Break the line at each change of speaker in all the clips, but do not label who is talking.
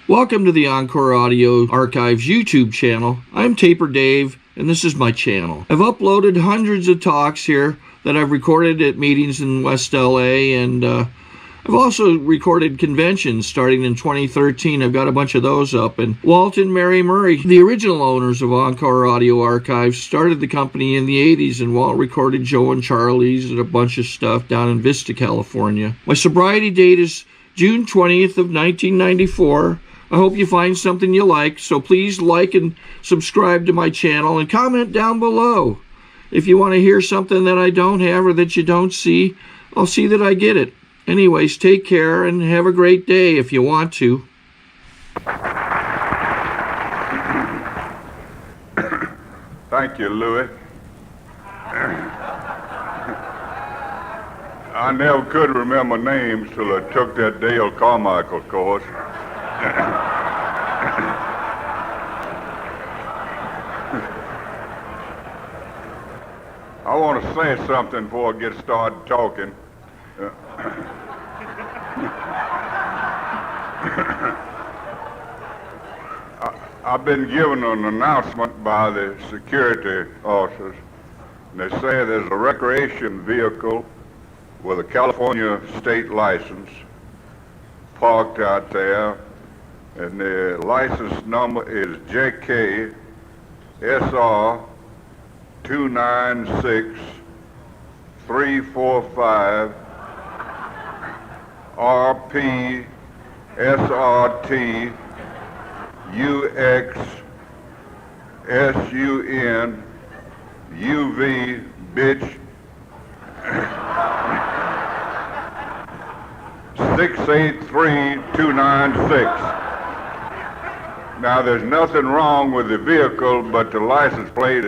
Welcome to the Encore Audio Archives YouTube channel. I'm Taper Dave, and this is my channel. I've uploaded hundreds of talks here that I've recorded at meetings in West LA, and I've also recorded conventions starting in 2013. I've got a bunch of those up. And Walt and Mary Murray, the original owners of Encore Audio Archives, started the company in the 80s, and Walt recorded Joe and Charlie's and a bunch of stuff down in Vista, California. My sobriety date is June 20th of 1994. I hope you find something you like, so please like and subscribe to my channel and comment down below. If you want to hear something that I don't have or that you don't see, I'll see that I get it. Anyways, take care and have a great day if you want to.
Thank you, Louis. I never could remember names till I took that Dale Carmichael course. I want to say something before I get started talking. I've been given an announcement by the security officers. They say there's a recreation vehicle with a California state license parked out there, and the license number is JKSR 296345 RP SRT UX SUN UV bitch 683296. Now, there's nothing wrong with the vehicle, but the license plate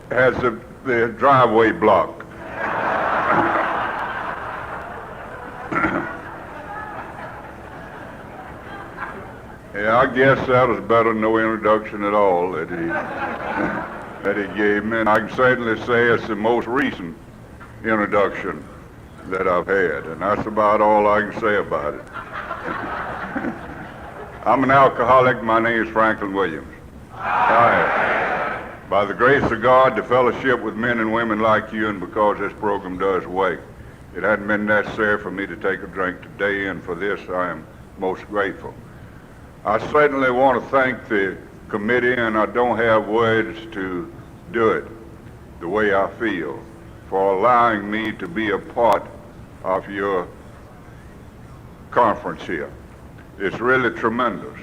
has the driveway blocked. Yeah, I guess that was better than no introduction at all that he gave me, and I can certainly say it's the most recent introduction that I've had, and that's about all I can say about it. I'm an alcoholic. My name is Franklin Williams. By the grace of God, to fellowship with men and women like you, and because this program does work, it hadn't been necessary for me to take a drink today, and for this I am most grateful. I certainly want to thank the committee, and I don't have words to do it the way I feel, for allowing me to be a part of your conference here. It's really tremendous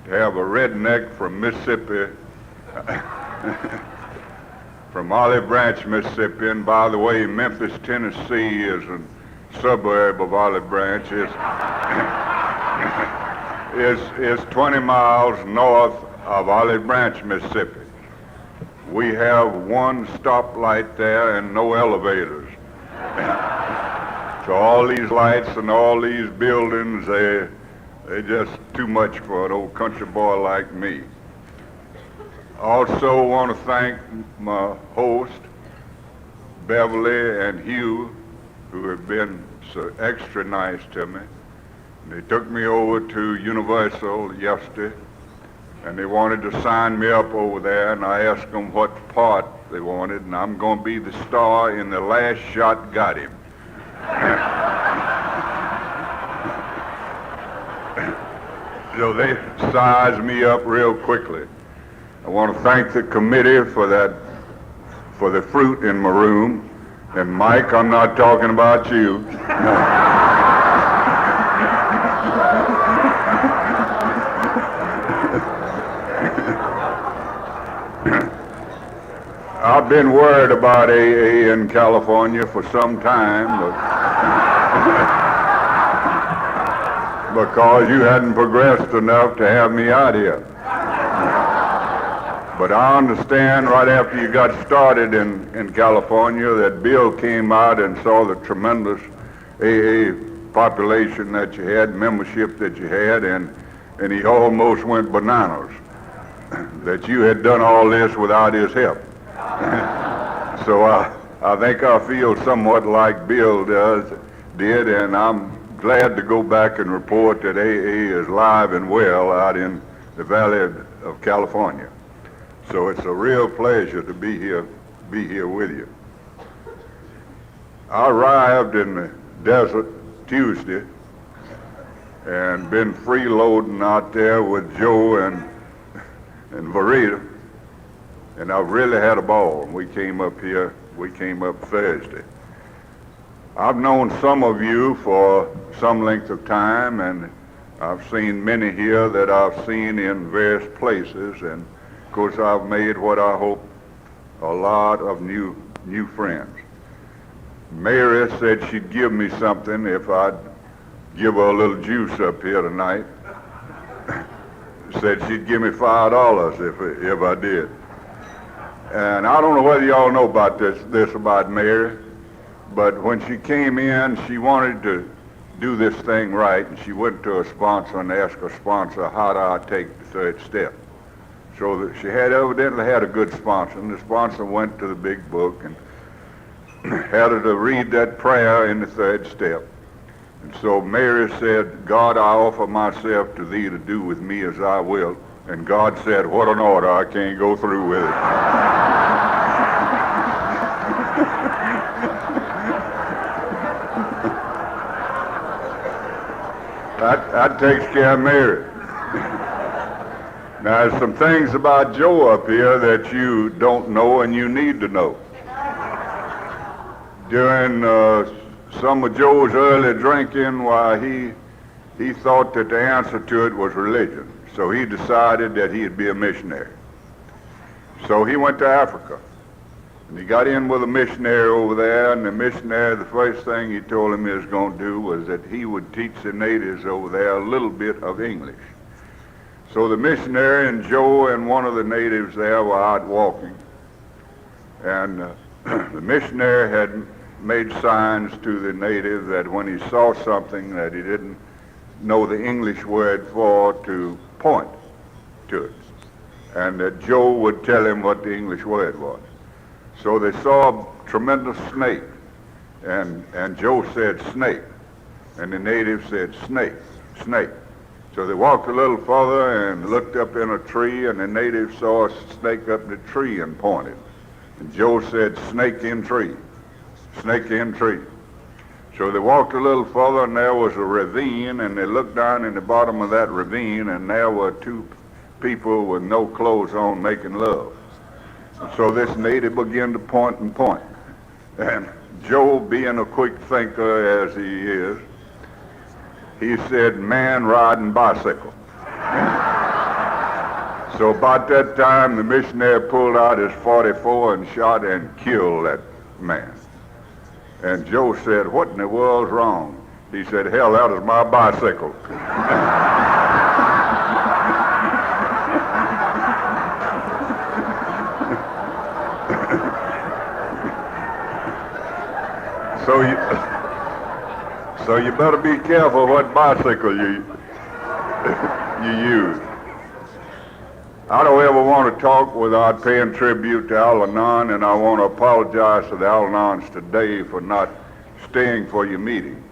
to have a redneck from Mississippi, from Olive Branch, Mississippi, and by the way, Memphis, Tennessee is a suburb of Olive Branch. It's 20 miles north of Olive Branch, Mississippi. We have one stoplight there and no elevators. So all these lights and all these buildings, they're just too much for an old country boy like me. Also want to thank my host, Beverly and Hugh, who have been so extra nice to me. They took me over to Universal yesterday, and they wanted to sign me up over there, and I asked them what part they wanted, and I'm going to be the star in The Last Shot Got Him. So they sized me up real quickly. I want to thank the committee for the fruit in my room, and Mike, I'm not talking about you. I've been worried about AA in California for some time, because you hadn't progressed enough to have me out here. But I understand right after you got started in California that Bill came out and saw the tremendous AA population that you had, membership that you had, and he almost went bananas that you had done all this without his help. So I think I feel somewhat like Bill did, and I'm glad to go back and report that AA is live and well out in the Valley of California. So it's a real pleasure to be here with you. I arrived in the desert Tuesday and been freeloading out there with Joe and Varita, and I've really had a ball. We came up Thursday. I've known some of you for some length of time, and I've seen many here that I've seen in various places, and of course I've made what I hope a lot of new friends. Mary said she'd give me something if I'd give her a little juice up here tonight. Said she'd give me $5 if I did. And I don't know whether y'all know about this about Mary, but when she came in, she wanted to do this thing right, and she went to a sponsor and asked her sponsor, how do I take the third step? So that she had evidently had a good sponsor, and the sponsor went to the big book and had her to read that prayer in the third step. And so Mary said, God, I offer myself to thee to do with me as I will. And God said, what an order, I can't go through with it. That takes care of Mary. Now, there's some things about Joe up here that you don't know and you need to know. During some of Joe's early drinking, he thought that the answer to it was religion. So he decided that he'd be a missionary. So he went to Africa. And he got in with a missionary over there, and the missionary, the first thing he told him he was going to do was that he would teach the natives over there a little bit of English. So the missionary and Joe and one of the natives there were out walking. And the missionary had made signs to the native that when he saw something that he didn't know the English word for, to point to it. And that Joe would tell him what the English word was. So they saw a tremendous snake, and Joe said snake, and the native said snake, snake. So they walked a little further and looked up in a tree, and the native saw a snake up the tree and pointed. And Joe said snake in tree, snake in tree. So they walked a little further, and there was a ravine, and they looked down in the bottom of that ravine, and there were two people with no clothes on making love. So this native began to point and point. And Joe, being a quick thinker as he is, he said, man riding bicycle. So about that time, the missionary pulled out his .44 and shot and killed that man. And Joe said, what in the world's wrong? He said, hell, that is my bicycle. So you better be careful what bicycle you use. I don't ever want to talk without paying tribute to Al-Anon, and I want to apologize to the Al-Anons today for not staying for your meeting.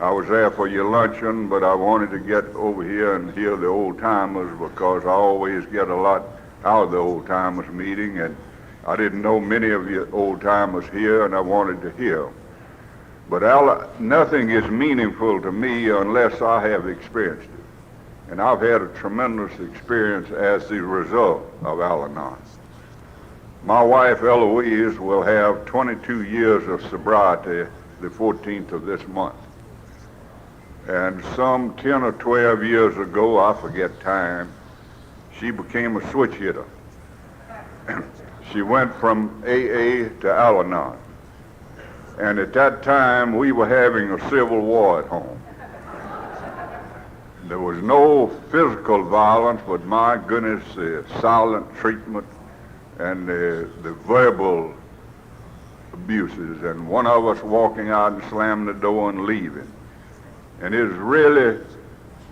I was there for your luncheon, but I wanted to get over here and hear the old-timers because I always get a lot out of the old-timers meeting, and I didn't know many of you old-timers here, and I wanted to hear. But nothing is meaningful to me unless I have experienced it. And I've had a tremendous experience as the result of Al-Anon. My wife, Eloise, will have 22 years of sobriety the 14th of this month. And some 10 or 12 years ago, I forget time, she became a switch hitter. She went from AA to Al-Anon. And at that time, we were having a civil war at home. There was no physical violence, but my goodness, the silent treatment and the verbal abuses, and one of us walking out and slamming the door and leaving. And it was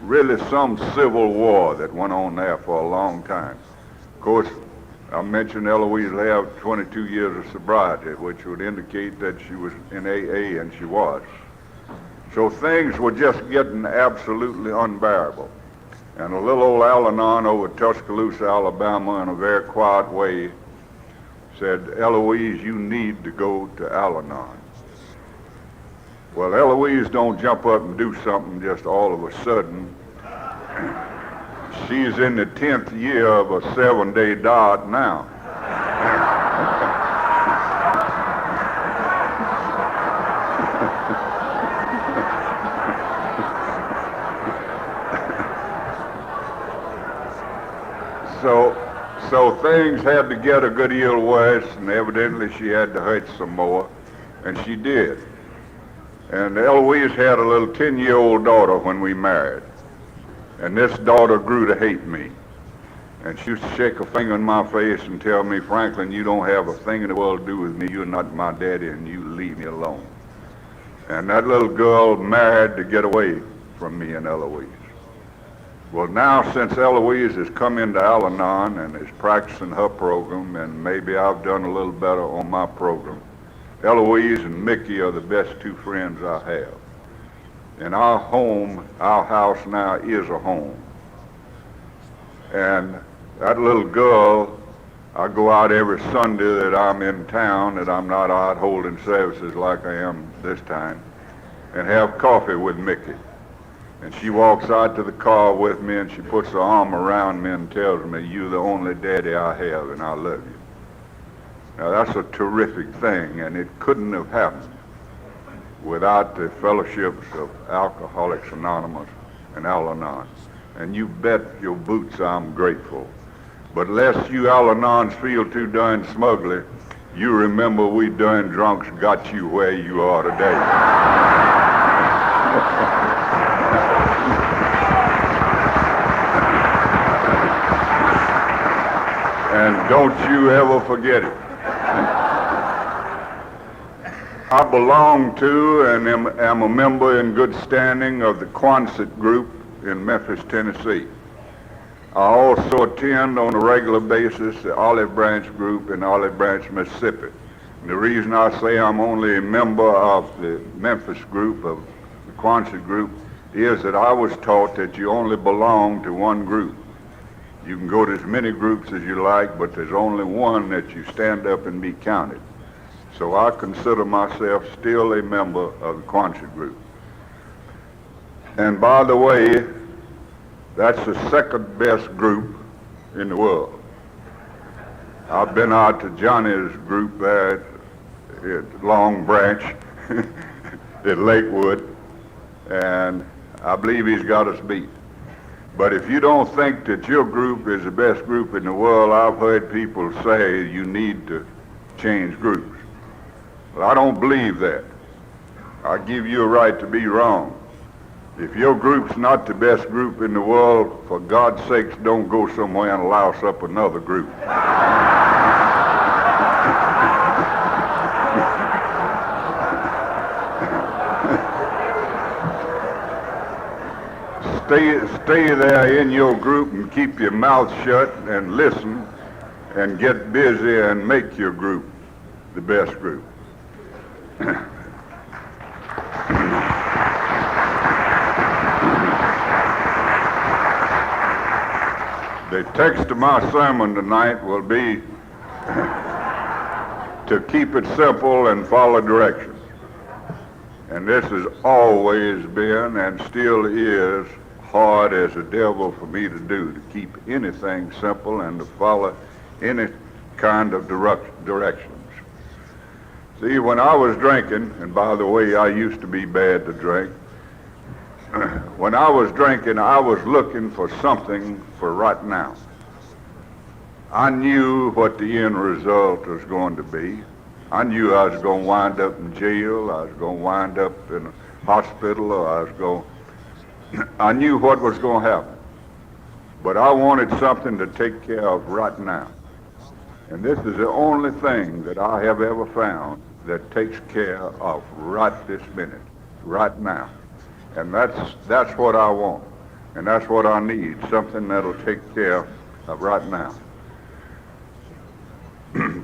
really some civil war that went on there for a long time. Of course, I mentioned Eloise will have 22 years of sobriety, which would indicate that she was in AA, and she was. So things were just getting absolutely unbearable. And a little old Al-Anon over Tuscaloosa, Alabama, in a very quiet way said, "Eloise, you need to go to Al-Anon." Well, Eloise don't jump up and do something just all of a sudden. She's in the 10th year of a 7-day diet now. So things had to get a good deal worse, and evidently she had to hurt some more, and she did. And Eloise had a little 10-year-old daughter when we married, and this daughter grew to hate me. And she used to shake a finger in my face and tell me, "Franklin, you don't have a thing in the world to do with me. You're not my daddy, and you leave me alone." And that little girl married to get away from me and Eloise. Well, now since Eloise has come into Al-Anon and is practicing her program, and maybe I've done a little better on my program, Eloise and Mickey are the best two friends I have. And our home, our house now is a home. And that little girl, I go out every Sunday that I'm in town, that I'm not out holding services like I am this time, and have coffee with Mickey. And she walks out to the car with me, and she puts her arm around me and tells me, "You're the only daddy I have, and I love you." Now that's a terrific thing, and it couldn't have happened without the fellowships of Alcoholics Anonymous and Al-Anon. And you bet your boots I'm grateful. But lest you Al-Anons feel too darn smugly, you remember we darn drunks got you where you are today. And don't you ever forget it. I belong to and am a member in good standing of the Quonset group in Memphis, Tennessee. I also attend on a regular basis the Olive Branch group in Olive Branch, Mississippi. And the reason I say I'm only a member of the Memphis group, of the Quonset group, is that I was taught that you only belong to one group. You can go to as many groups as you like, but there's only one that you stand up and be counted. So I consider myself still a member of the Quonset group. And by the way, that's the second best group in the world. I've been out to Johnny's group there at Long Branch, at Lakewood, and I believe he's got us beat. But if you don't think that your group is the best group in the world, I've heard people say you need to change groups. Well, I don't believe that. I give you a right to be wrong. If your group's not the best group in the world, for God's sakes, don't go somewhere and louse up another group. Stay there in your group and keep your mouth shut and listen and get busy and make your group the best group. The text of my sermon tonight will be to keep it simple and follow directions. And this has always been and still is hard as the devil for me to do, to keep anything simple and to follow any kind of directions. See, when I was drinking, and by the way, I used to be bad to drink, when I was drinking, I was looking for something for right now. I knew what the end result was going to be. I knew I was going to wind up in jail, I was going to wind up in a hospital, or I knew what was going to happen. But I wanted something to take care of right now. And this is the only thing that I have ever found that takes care of right this minute, right now. And that's what I want. And that's what I need, something that'll take care of right now.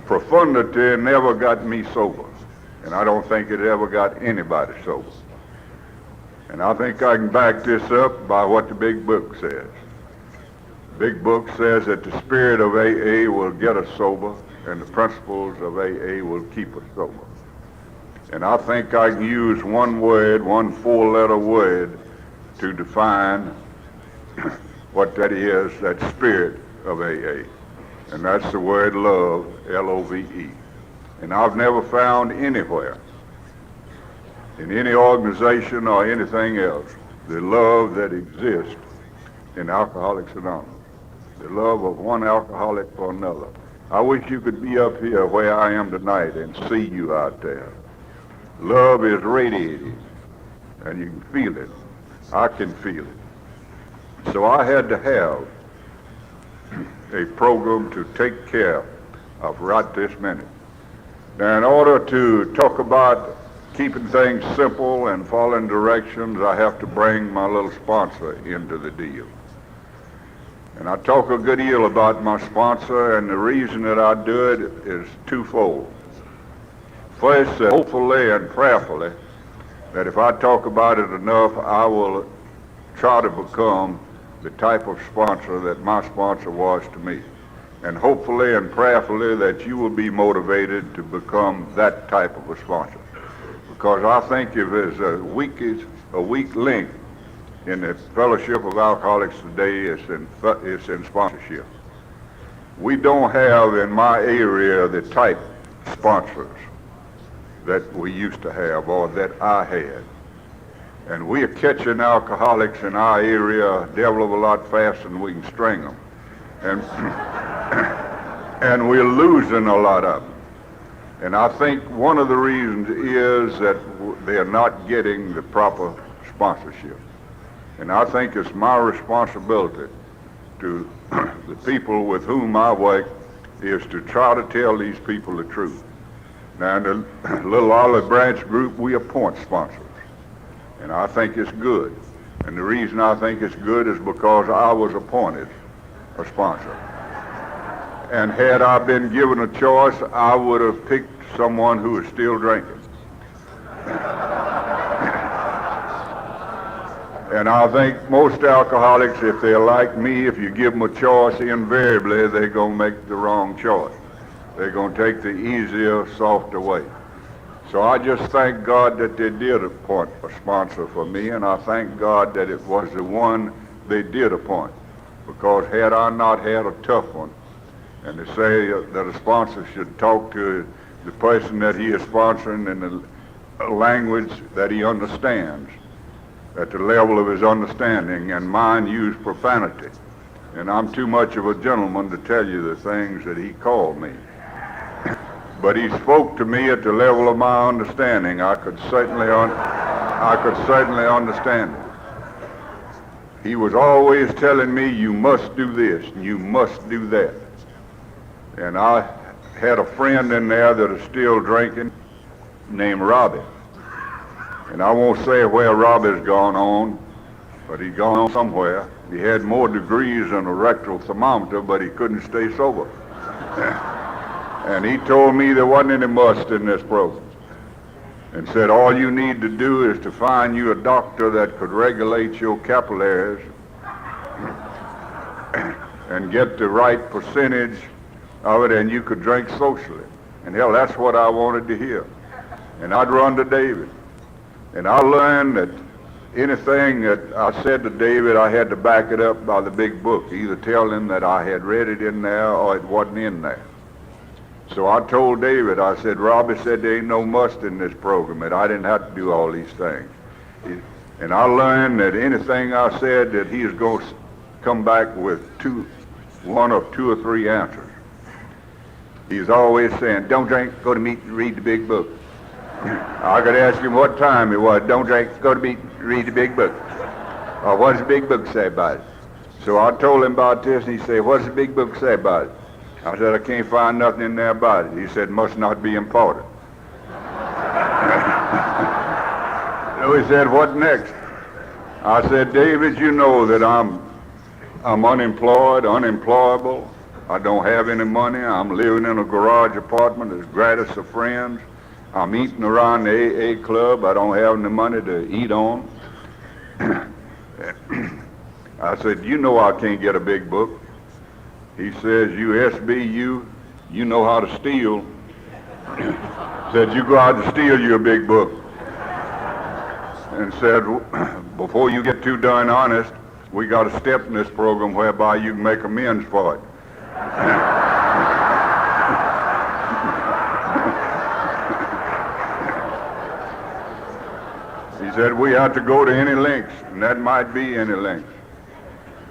Profundity never got me sober. And I don't think it ever got anybody sober. And I think I can back this up by what the big book says. The big book says that the spirit of AA will get us sober, and the principles of AA will keep us sober. And I think I can use one word, one four-letter word, to define what that is, that spirit of AA. And that's the word love, L-O-V-E. And I've never found anywhere, in any organization or anything else, the love that exists in Alcoholics Anonymous. The love of one alcoholic for another. I wish you could be up here where I am tonight and see you out there. Love is radiating, and you can feel it. I can feel it. So I had to have a program to take care of right this minute. Now, in order to talk about keeping things simple and following directions, I have to bring my little sponsor into the deal. And I talk a good deal about my sponsor, and the reason that I do it is twofold. First, hopefully and prayerfully, that if I talk about it enough, I will try to become the type of sponsor that my sponsor was to me. And hopefully and prayerfully that you will be motivated to become that type of a sponsor. Because I think if there's a weak link in the Fellowship of Alcoholics today, it's in sponsorship. We don't have in my area the type sponsors that we used to have or that I had. And we are catching alcoholics in our area devil of a lot faster than we can string them. And, and we're losing a lot of them. And I think one of the reasons is that they're not getting the proper sponsorship. And I think it's my responsibility to the people with whom I work is to try to tell these people the truth. Now, in the Little Olive Branch group, we appoint sponsors. And I think it's good. And the reason I think it's good is because I was appointed a sponsor. And had I been given a choice, I would have picked someone who is still drinking. And I think most alcoholics, if they're like me, if you give them a choice, invariably they're going to make the wrong choice. They're going to take the easier, softer way. So I just thank God that they did appoint a sponsor for me, and I thank God that it was the one they did appoint. Because had I not had a tough one, and they say that a sponsor should talk to the person that he is sponsoring in the language that he understands, at the level of his understanding, and mine use profanity. And I'm too much of a gentleman to tell you the things that he called me. But he spoke to me at the level of my understanding. I could certainly understand it. He was always telling me, you must do this, and you must do that. And I had a friend in there that is still drinking named Robbie. And I won't say where Robbie's gone on, but he's gone on somewhere. He had more degrees than a rectal thermometer, but he couldn't stay sober. And he told me there wasn't any must in this program. And said all you need to do is to find you a doctor that could regulate your capillaries and get the right percentage of it, and you could drink socially. And hell, that's what I wanted to hear. And I'd run to David. And I learned that anything that I said to David, I had to back it up by the big book, either tell him that I had read it in there or it wasn't in there. So I told David, I said, Robbie said there ain't no must in this program, and I didn't have to do all these things. And I learned that anything I said, that he is going to come back with one of two or three answers. He's always saying, don't drink, go to meet and read the big book. I could ask him what time it was. Don't drink, go to meet and read the big book. Or what does the big book say about it? So I told him about this, and he said, what does the big book say about it? I said, I can't find nothing in there about it. He said, must not be important. So he said, what next? I said, David, you know that I'm unemployed, unemployable. I don't have any money. I'm living in a garage apartment that's gratis to friends. I'm eating around the AA club. I don't have any money to eat on. I said, you know I can't get a big book. He says, you SBU, you know how to steal. Said, you go out and steal you a big book. And said, before you get too darn honest, we got a step in this program whereby you can make amends for it. He said, we have to go to any lengths, and that might be any lengths.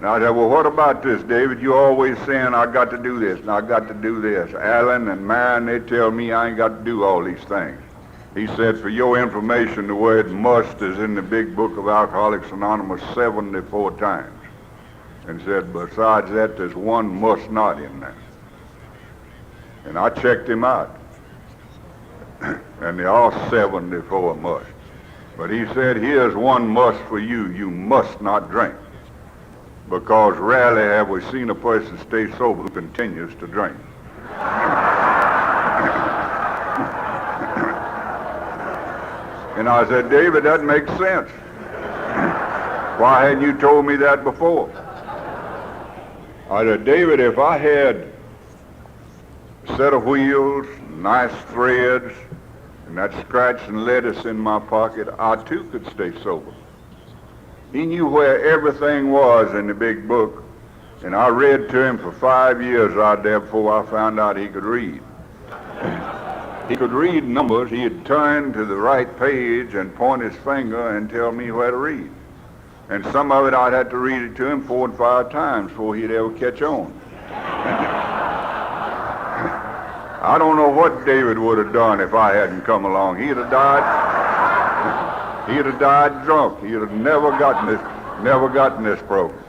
Now I said, well, what about this, David? You always saying I got to do this, and I got to do this. Alan and Marion, they tell me I ain't got to do all these things. He said, for your information, the word must is in the big book of Alcoholics Anonymous 74 times. And said, besides that, there's one must not in there. And I checked him out. And they are 74 must. But he said, here's one must for you. You must not drink. Because rarely have we seen a person stay sober who continues to drink. And I said, David, that makes sense. Why hadn't you told me that before? I said, David, if I had a set of wheels, nice threads, and that scratch and lettuce in my pocket, I too could stay sober. He knew where everything was in the big book, and I read to him for 5 years out there before I found out he could read. He could read numbers. He'd turn to the right page and point his finger and tell me where to read. And some of it I'd have to read it to him 4 and 5 times before he'd ever catch on. I don't know what David would have done if I hadn't come along. He'd have died drunk. He'd have never gotten this program.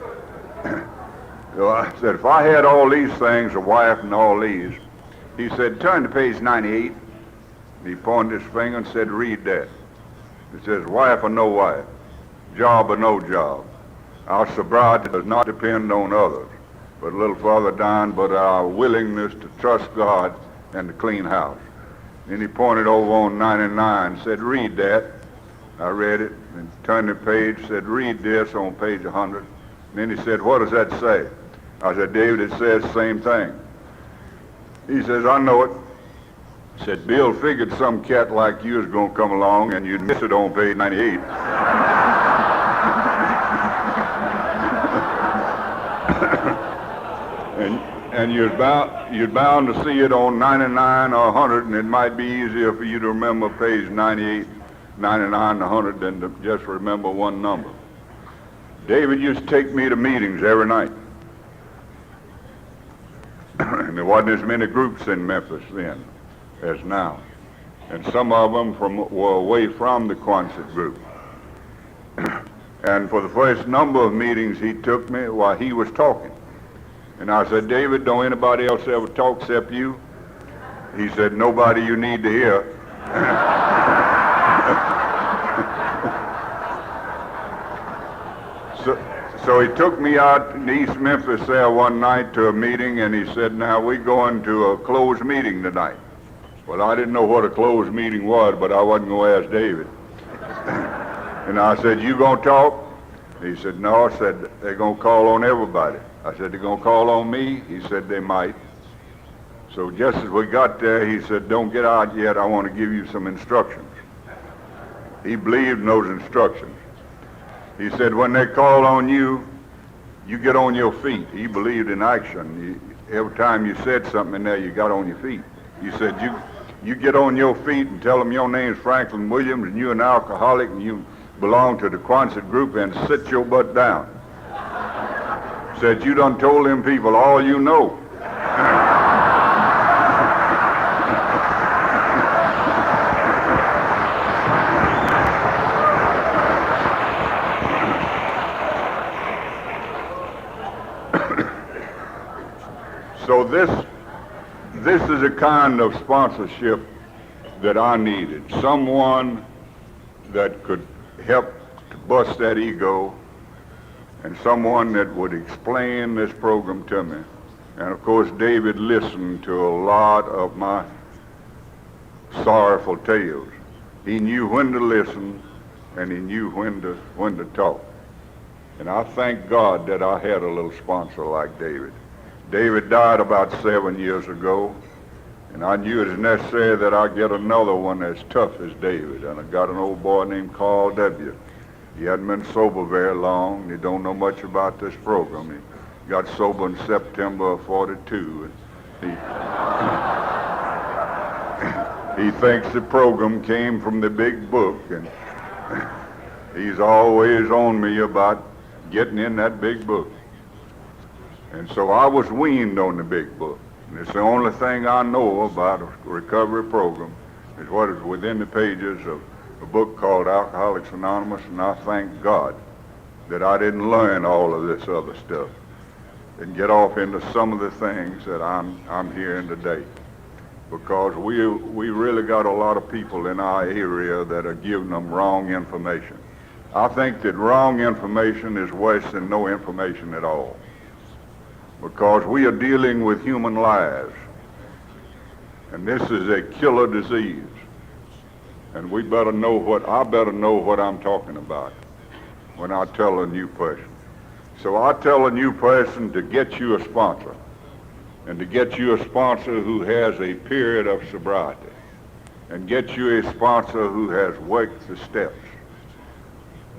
So I said, if I had all these things, a wife and all these, he said, turn to page 98. He pointed his finger and said, read that. It says, wife or no wife, job or no job. Our sobriety does not depend on others, but a little further down, but our willingness to trust God and to clean house. Then he pointed over on 99, said, read that. I read it, and turned the page, said, read this on page 100. And then he said, what does that say? I said, David, it says the same thing. He says, I know it. Said, Bill figured some cat like you is going to come along and you'd miss it on page 98. and you're bound to see it on 99 or 100, and it might be easier for you to remember page 98, 99, 100 than to just remember one number. David used to take me to meetings every night. And there wasn't as many groups in Memphis then as now. And some of them were away from the concert group. And for the first number of meetings he took me while he was talking. And I said, David, don't anybody else ever talk except you? He said, nobody you need to hear. So he took me out in East Memphis there one night to a meeting, and he said, now we're going to a closed meeting tonight. Well, I didn't know what a closed meeting was, but I wasn't going to ask David. And I said, you going to talk? He said, no. I said, they're going to call on everybody. I said, they're going to call on me? He said, they might. So just as we got there, he said, don't get out yet. I want to give you some instructions. He believed in those instructions. He said, when they call on you, you get on your feet. He believed in action. Every time you said something in there, you got on your feet. He said, you get on your feet and tell them your name's Franklin Williams and you're an alcoholic and you belong to the concert group, and sit your butt down. Said, you done told them people all you know. So this is a kind of sponsorship that I needed. Someone that could help to bust that ego, and someone that would explain this program to me. And of course, David listened to a lot of my sorrowful tales. He knew when to listen, and he knew when to talk. And I thank God that I had a little sponsor like David. David died about 7 years ago, and I knew it was necessary that I get another one as tough as David. And I got an old boy named Carl W. He hadn't been sober very long. He don't know much about this program. He got sober in September of 42. And he thinks the program came from the big book, and he's always on me about getting in that big book. And so I was weaned on the big book. And it's the only thing I know about a recovery program is what is within the pages of a book called Alcoholics Anonymous, and I thank God that I didn't learn all of this other stuff and get off into some of the things that I'm hearing today. Because we really got a lot of people in our area that are giving them wrong information. I think that wrong information is worse than no information at all. Because we are dealing with human lives. And this is a killer disease. And I better know what I'm talking about when I tell a new person. So I tell a new person to get you a sponsor, and to get you a sponsor who has a period of sobriety, and get you a sponsor who has worked the steps.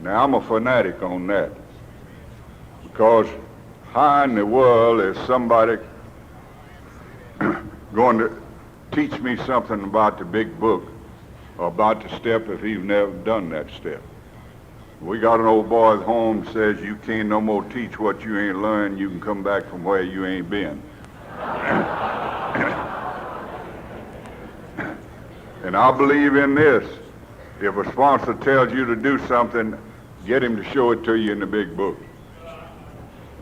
Now, I'm a fanatic on that, because how in the world is somebody going to teach me something about the big book or about the step if he's never done that step? We got an old boy at home that says you can't no more teach what you ain't learned. You can come back from where you ain't been. And I believe in this. If a sponsor tells you to do something, get him to show it to you in the big book.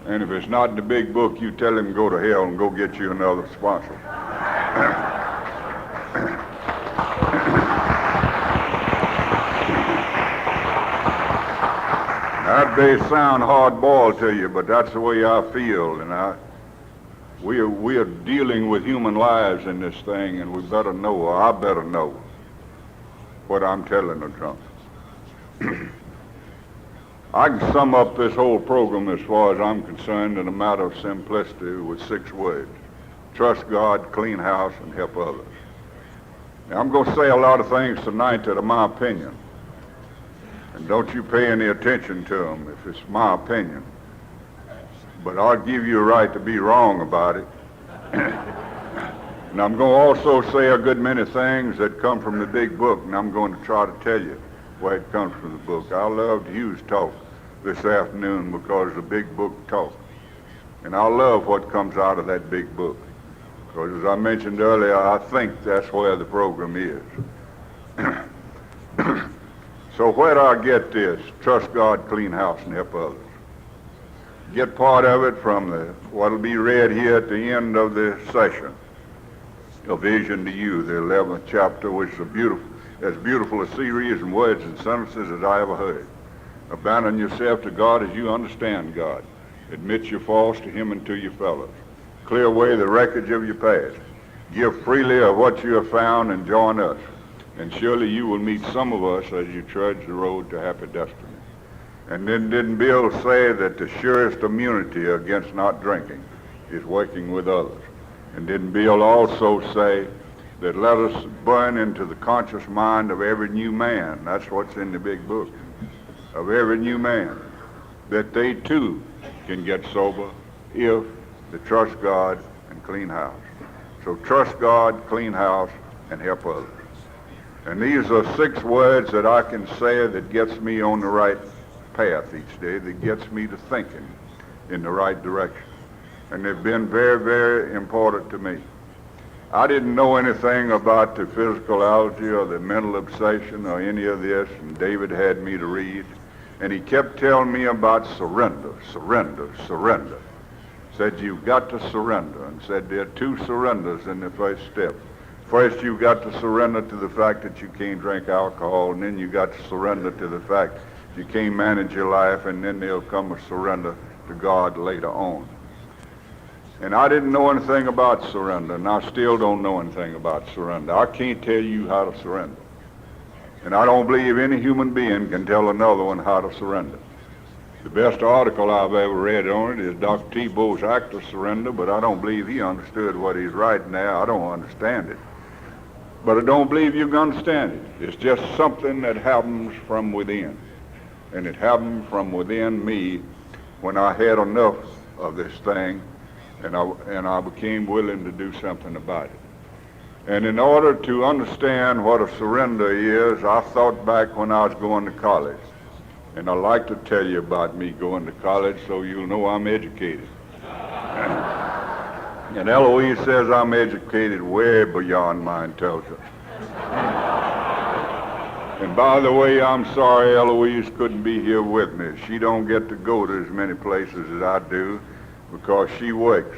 And if it's not in the big book, you tell him to go to hell and go get you another sponsor. That may sound hard-boiled to you, but that's the way I feel. And we are dealing with human lives in this thing, and we better know, or I better know, what I'm telling the drunk. I can sum up this whole program as far as I'm concerned in a matter of simplicity with 6 words. Trust God, clean house, and help others. Now, I'm going to say a lot of things tonight that are my opinion. And don't you pay any attention to them if it's my opinion. But I'll give you a right to be wrong about it. And I'm going to also say a good many things that come from the big book, and I'm going to try to tell you where it comes from the book. I loved Hugh's talk this afternoon because the big book talk. And I love what comes out of that big book. Because as I mentioned earlier, I think that's where the program is. So where do I get this? Trust God, clean house, and help others. Get part of it from what'll be read here at the end of the session. A Vision to You, the 11th chapter, which is as beautiful a series and words and sentences as I ever heard. Abandon yourself to God as you understand God. Admit your faults to Him and to your fellows. Clear away the wreckage of your past. Give freely of what you have found and join us. And surely you will meet some of us as you trudge the road to happy destiny. And then didn't Bill say that the surest immunity against not drinking is working with others? And didn't Bill also say that let us burn into the conscious mind of every new man, that's what's in the big book, of every new man, that they too can get sober if they trust God and clean house. So trust God, clean house, and help others. And these are 6 words that I can say that gets me on the right path each day, that gets me to thinking in the right direction. And they've been very, very important to me. I didn't know anything about the physical allergy or the mental obsession or any of this, and David had me to read. And he kept telling me about surrender, surrender, surrender. Said you've got to surrender, and said there are 2 surrenders in the first step. First, you've got to surrender to the fact that you can't drink alcohol, and then you got to surrender to the fact you can't manage your life, and then there'll come a surrender to God later on. And I didn't know anything about surrender, and I still don't know anything about surrender. I can't tell you how to surrender. And I don't believe any human being can tell another one how to surrender. The best article I've ever read on it is Dr. Tebow's Act of Surrender, but I don't believe he understood what he's writing now. I don't understand it. But I don't believe you can understand it. It's just something that happens from within. And it happened from within me when I had enough of this thing, and I became willing to do something about it. And in order to understand what a surrender is, I thought back when I was going to college. And I'd like to tell you about me going to college so you'll know I'm educated. And Eloise says I'm educated way beyond my intelligence. And by the way, I'm sorry Eloise couldn't be here with me. She don't get to go to as many places as I do because she works.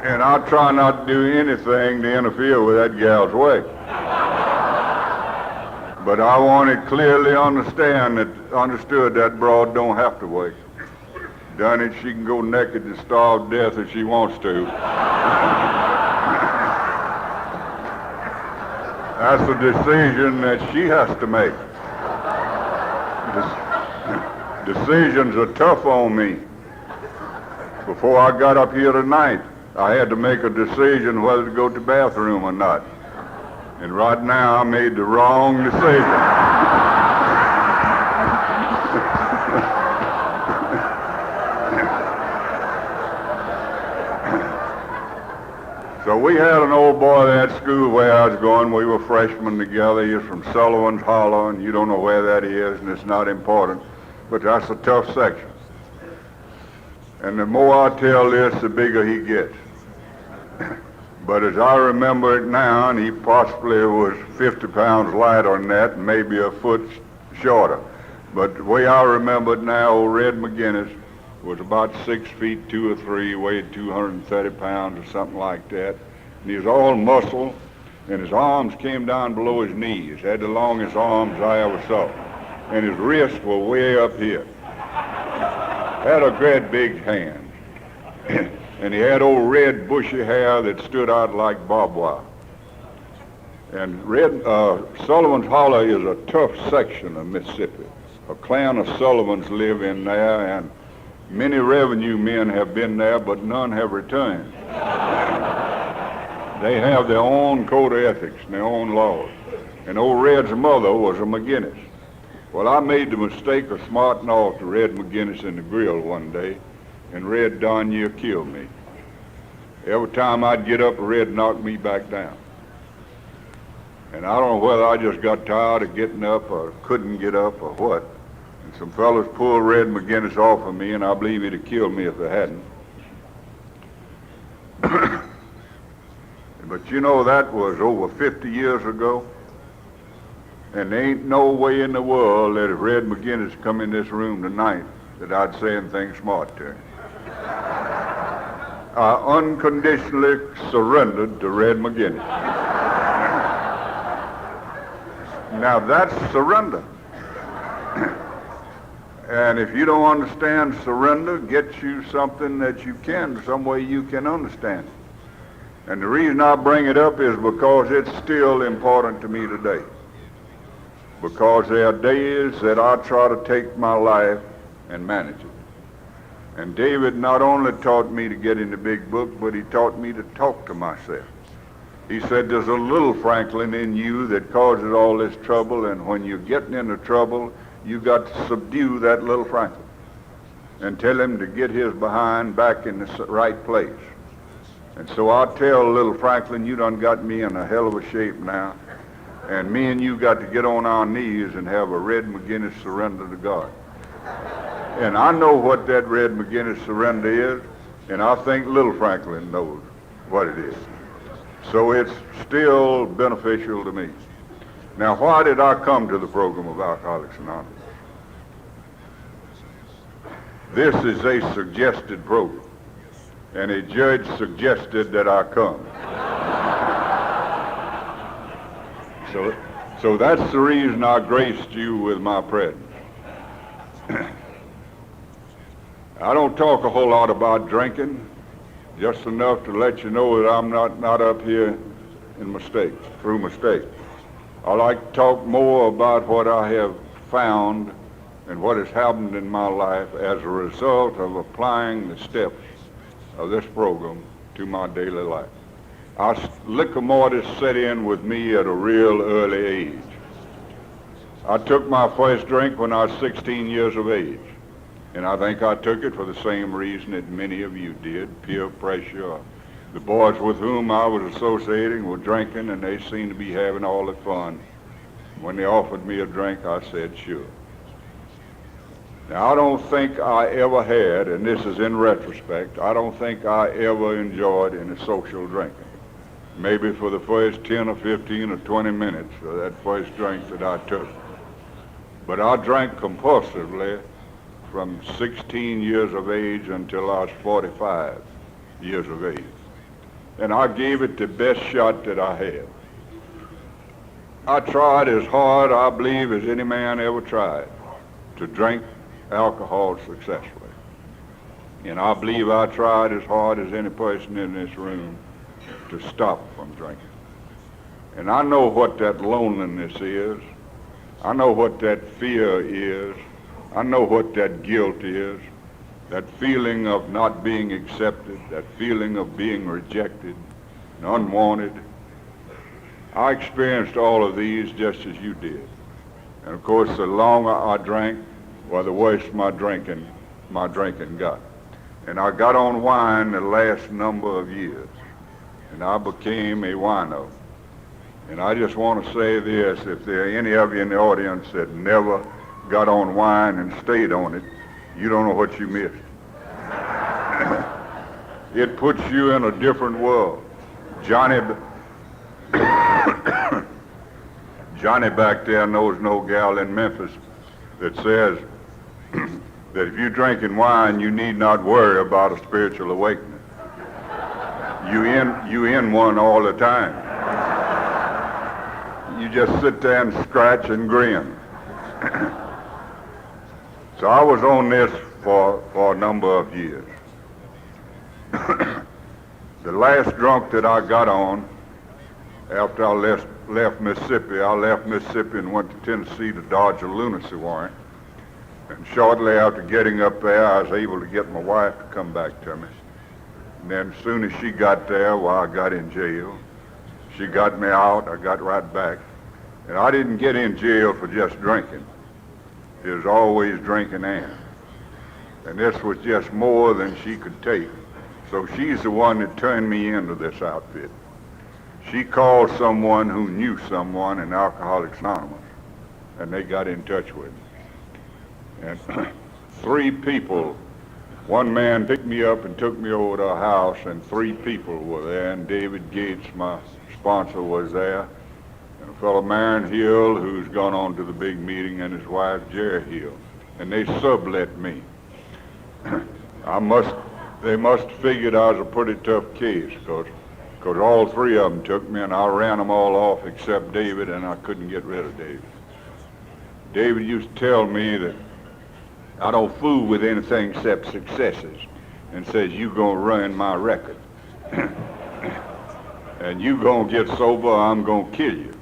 And I try not to do anything to interfere with that gal's work. But I want it clearly understood that broad don't have to work. Done it, she can go naked and starve to death if she wants to. That's a decision that she has to make. Decisions are tough on me. Before I got up here tonight, I had to make a decision whether to go to the bathroom or not. And right now I made the wrong decision. So we had an old boy at school where I was going. We were freshmen together. He was from Sullivan's Hollow, and you don't know where that is, and it's not important. But that's a tough section. And the more I tell this, the bigger he gets. But as I remember it now, and he possibly was 50 pounds lighter than that, and maybe a foot shorter. But the way I remember it now, old Red McGinnis was about 6 feet 2 or 3, weighed 230 pounds or something like that. And he was all muscle, and his arms came down below his knees. Had the longest arms I ever saw. And his wrists were way up here. Had a great big hand. And he had old red bushy hair that stood out like barbed wire. And Sullivan's Hollow is a tough section of Mississippi. A clan of Sullivans live in there, and many revenue men have been there, but none have returned. They have their own code of ethics and their own laws. And old Red's mother was a McGinnis. Well, I made the mistake of smarting off to Red McGinnis in the grill one day, and Red darn near killed me. Every time I'd get up, Red knocked me back down. And I don't know whether I just got tired of getting up or couldn't get up or what. And some fellows pulled Red McGinnis off of me, and I believe he'd have killed me if they hadn't. But you know, that was over 50 years ago. And there ain't no way in the world that if Red McGinnis come in this room tonight that I'd say anything smart to him. I unconditionally surrendered to Red McGinnis. Now that's surrender. And if you don't understand surrender, get you something that you can, some way you can understand it. And the reason I bring it up is because it's still important to me today. Because there are days that I try to take my life and manage it. And David not only taught me to get in the big book, but he taught me to talk to myself. He said there's a little Franklin in you that causes all this trouble, and when you're getting into trouble, you got to subdue that little Franklin and tell him to get his behind back in the right place. And so I tell little Franklin, you done got me in a hell of a shape now, and me and you got to get on our knees and have a Red McGinnis surrender to God. And I know what that Red McGinnis surrender is, and I think little Franklin knows what it is. So it's still beneficial to me. Now, why did I come to the program of Alcoholics Anonymous? This is a suggested program, and a judge suggested that I come. So that's the reason I graced you with my presence. I don't talk a whole lot about drinking, just enough to let you know that I'm not up here in mistakes, through mistakes. I like to talk more about what I have found and what has happened in my life as a result of applying the steps of this program to my daily life. Liquor mortis set in with me at a real early age. I took my first drink when I was 16 years of age, and I think I took it for the same reason that many of you did, peer pressure. The boys with whom I was associating were drinking, and they seemed to be having all the fun. When they offered me a drink, I said, sure. Now, I don't think I ever had, and this is in retrospect, I don't think I ever enjoyed any social drinking. Maybe for the first 10 or 15 or 20 minutes of that first drink that I took. But I drank compulsively from 16 years of age until I was 45 years of age. And I gave it the best shot that I had. I tried as hard, I believe, as any man ever tried to drink alcohol successfully. And I believe I tried as hard as any person in this room to stop from drinking. And I know what that loneliness is. I know what that fear is. I know what that guilt is. That feeling of not being accepted, that feeling of being rejected and unwanted. I experienced all of these just as you did. And of course, the longer I drank, well, the worse my drinking got. And I got on wine the last number of years. And I became a wino. And I just want to say this, if there are any of you in the audience that never got on wine and stayed on it, you don't know what you missed. It puts you in a different world. Johnny back there knows no gal in Memphis that says that if you're drinking wine, you need not worry about a spiritual awakening. You in one all the time. You just sit there and scratch and grin. So I was on this for a number of years. The last drunk that I got on after I left Mississippi, and went to Tennessee to dodge a lunacy warrant. And shortly after getting up there, I was able to get my wife to come back to me. And then as soon as she got there, well, I got in jail. She got me out, I got right back. And I didn't get in jail for just drinking. It was always drinking and this was just more than she could take. So she's the one that turned me into this outfit. She called someone who knew someone in Alcoholics Anonymous, and they got in touch with me. And 3 people, one man picked me up and took me over to a house, and 3 people were there, and David Gates, my sponsor, was there, and a fellow, Marion Hill, who's gone on to the big meeting, and his wife, Jerry Hill, and they sublet me. They must have figured I was a pretty tough case, because all 3 of them took me, and I ran them all off except David, and I couldn't get rid of David. David used to tell me that I don't fool with anything except successes, and says, you gonna ruin my record. And you gonna get sober, I'm gonna kill you.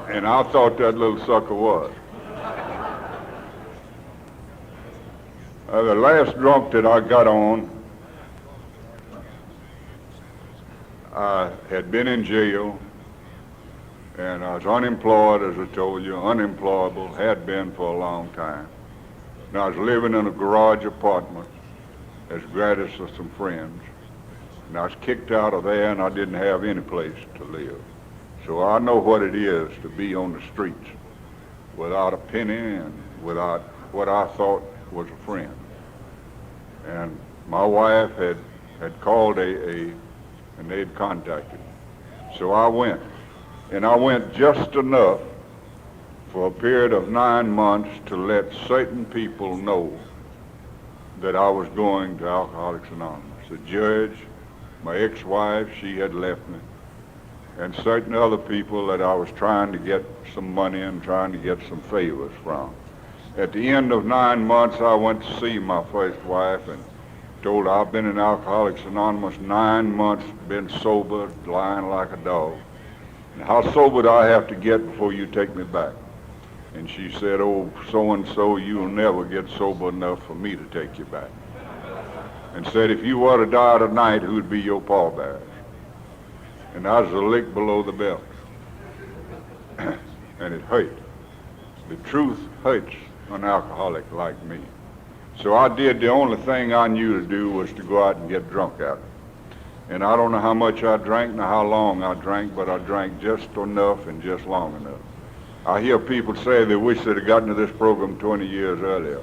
And I thought that little sucker was. The last drunk that I got on, I had been in jail, and I was unemployed, as I told you, unemployable, had been for a long time. And I was living in a garage apartment as gratis for some friends, and I was kicked out of there, and I didn't have any place to live. So I know what it is to be on the streets without a penny and without what I thought was a friend. And my wife had called AA, and they'd contacted me. So I went, and I went just enough for a period of 9 months to let certain people know that I was going to Alcoholics Anonymous. The judge, my ex-wife, she had left me, and certain other people that I was trying to get some money and trying to get some favors from. At the end of 9 months, I went to see my first wife and told her I've been in Alcoholics Anonymous 9 months, been sober, lying like a dog. And how sober do I have to get before you take me back? And she said, oh, so-and-so, you'll never get sober enough for me to take you back. And said, if you were to die tonight, who'd be your pallbearers? And I was a lick below the belt. And it hurt. The truth hurts an alcoholic like me. So I did the only thing I knew to do was to go out and get drunk at it. And I don't know how much I drank nor how long I drank, but I drank just enough and just long enough. I hear people say they wish they'd have gotten to this program 20 years earlier.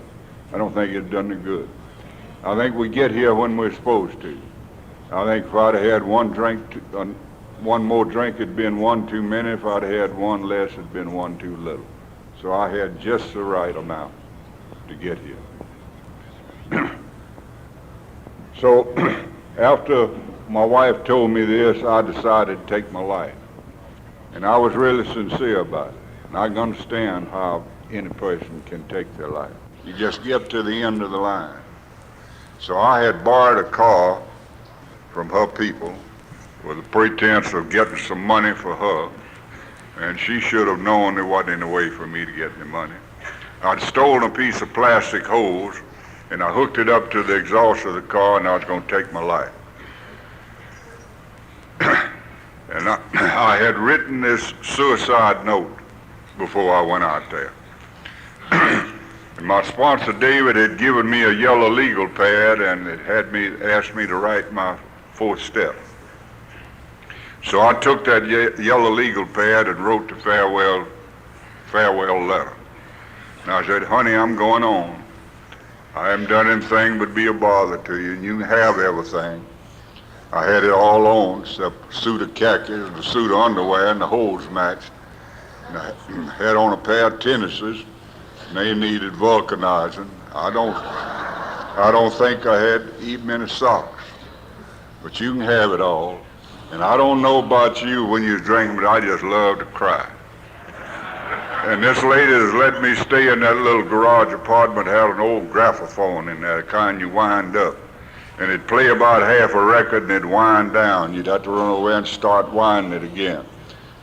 I don't think it's done any good. I think we get here when we're supposed to. I think if I'd have had one more drink, it'd been one too many. If I'd had one less, it'd been one too little. So I had just the right amount to get here. So after my wife told me this, I decided to take my life. And I was really sincere about it. And I can understand how any person can take their life. You just get to the end of the line. So I had borrowed a car from her people with the pretense of getting some money for her, and she should have known there wasn't any way for me to get any money. I'd stolen a piece of plastic hose, and I hooked it up to the exhaust of the car, and I was going to take my life. And I had written this suicide note before I went out there. And my sponsor, David, had given me a yellow legal pad, and it had asked me to write my fourth step. So I took that yellow legal pad and wrote the farewell letter. And I said, honey, I'm going on. I haven't done anything but be a bother to you, and you can have everything. I had it all on, except a suit of khakis, and a suit of underwear, and the holes matched. And I had on a pair of tennises, and they needed vulcanizing. I don't think I had even any socks, but you can have it all. And I don't know about you when you're drinking, but I just love to cry. And this lady has let me stay in that little garage apartment, had an old graphophone in there, the kind you wind up. And it'd play about half a record and it'd wind down. You'd have to run away and start winding it again.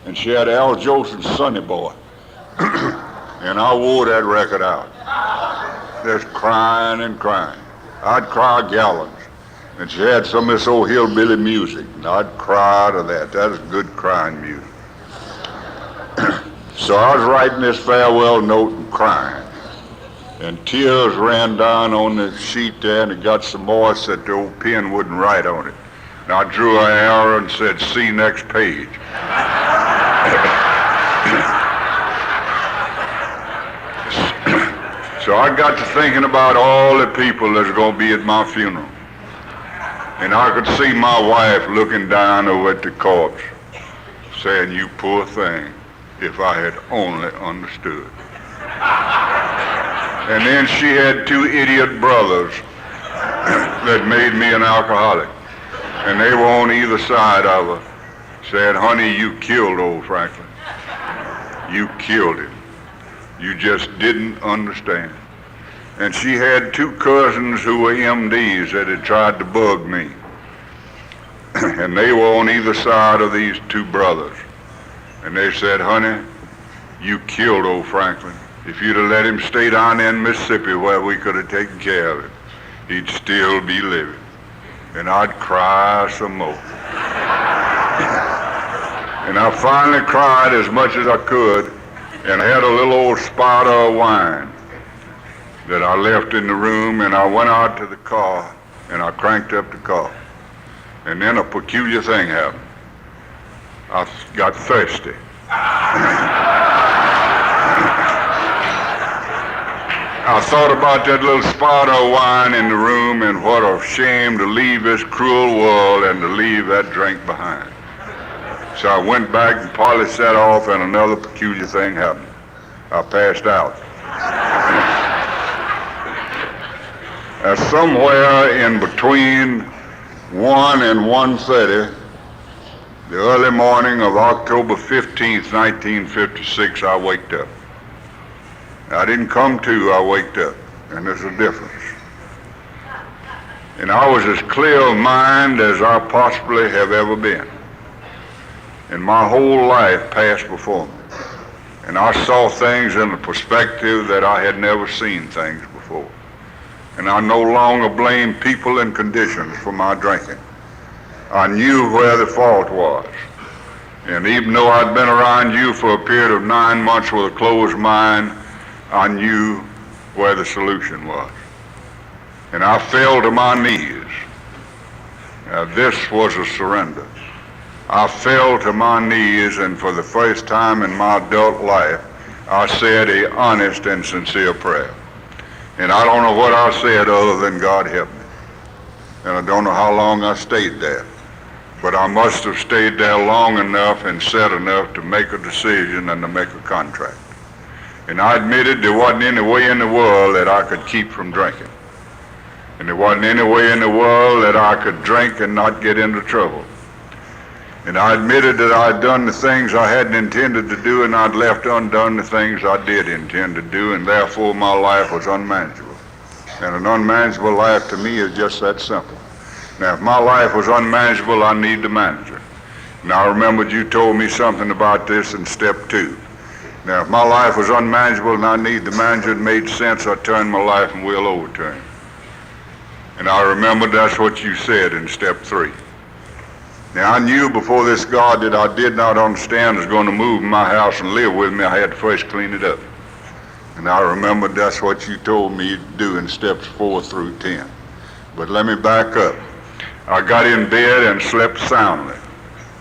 And she had Al Jolson's Sonny Boy. And I wore that record out. Just crying and crying. I'd cry gallons. And she had some of this old hillbilly music, and I'd cry to that. That is good crying music. So I was writing this farewell note and crying. And tears ran down on the sheet there, and it got so moist that the old pen wouldn't write on it. And I drew an arrow and said, see next page. So I got to thinking about all the people that's going to be at my funeral. And I could see my wife looking down over at the corpse, saying, you poor thing, if I had only understood. And then she had two idiot brothers that made me an alcoholic. And they were on either side of her, said, honey, you killed old Franklin. You killed him. You just didn't understand. And she had two cousins who were MDs that had tried to bug me. And they were on either side of these two brothers. And they said, honey, you killed old Franklin. If you'd have let him stay down in Mississippi where we could have taken care of him, he'd still be living. And I'd cry some more. And I finally cried as much as I could, and had a little old spout of wine that I left in the room, and I went out to the car, and I cranked up the car. And then a peculiar thing happened. I got thirsty. I thought about that little spot of wine in the room, and what a shame to leave this cruel world and to leave that drink behind. So I went back and polished that off, and another peculiar thing happened. I passed out. Somewhere in between 1 and 1:30, the early morning of October 15th, 1956, I waked up. I didn't come to, I waked up, and there's a difference. And I was as clear of mind as I possibly have ever been. And my whole life passed before me. And I saw things in a perspective that I had never seen things before. And I no longer blamed people and conditions for my drinking. I knew where the fault was. And even though I'd been around you for a period of 9 months with a closed mind, I knew where the solution was. And I fell to my knees. Now, this was a surrender. I fell to my knees, and for the first time in my adult life, I said an honest and sincere prayer. And I don't know what I said other than God help me. And I don't know how long I stayed there. But I must have stayed there long enough and said enough to make a decision and to make a contract. And I admitted there wasn't any way in the world that I could keep from drinking. And there wasn't any way in the world that I could drink and not get into trouble. And I admitted that I'd done the things I hadn't intended to do, and I'd left undone the things I did intend to do, and therefore my life was unmanageable. And an unmanageable life to me is just that simple. Now, if my life was unmanageable, I need to manage it. Now, I remembered you told me something about this in step 2. Now, if my life was unmanageable and I need to manage it, made sense, I turned my life and wheel overturn. And I remembered that's what you said in step 3. Now, I knew before this God that I did not understand was going to move in my house and live with me. I had to first clean it up. And I remembered that's what you told me to do in steps 4 through 10. But let me back up. I got in bed and slept soundly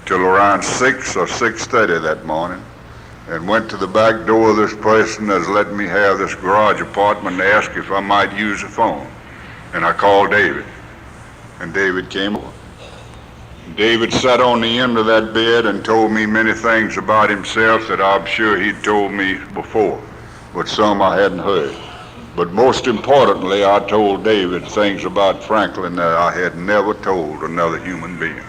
till around 6 or 6:30 that morning, and went to the back door of this person that's letting me have this garage apartment and asked if I might use the phone. And I called David, and David came over. David sat on the end of that bed and told me many things about himself that I'm sure he'd told me before, but some I hadn't heard. But most importantly, I told David things about Franklin that I had never told another human being.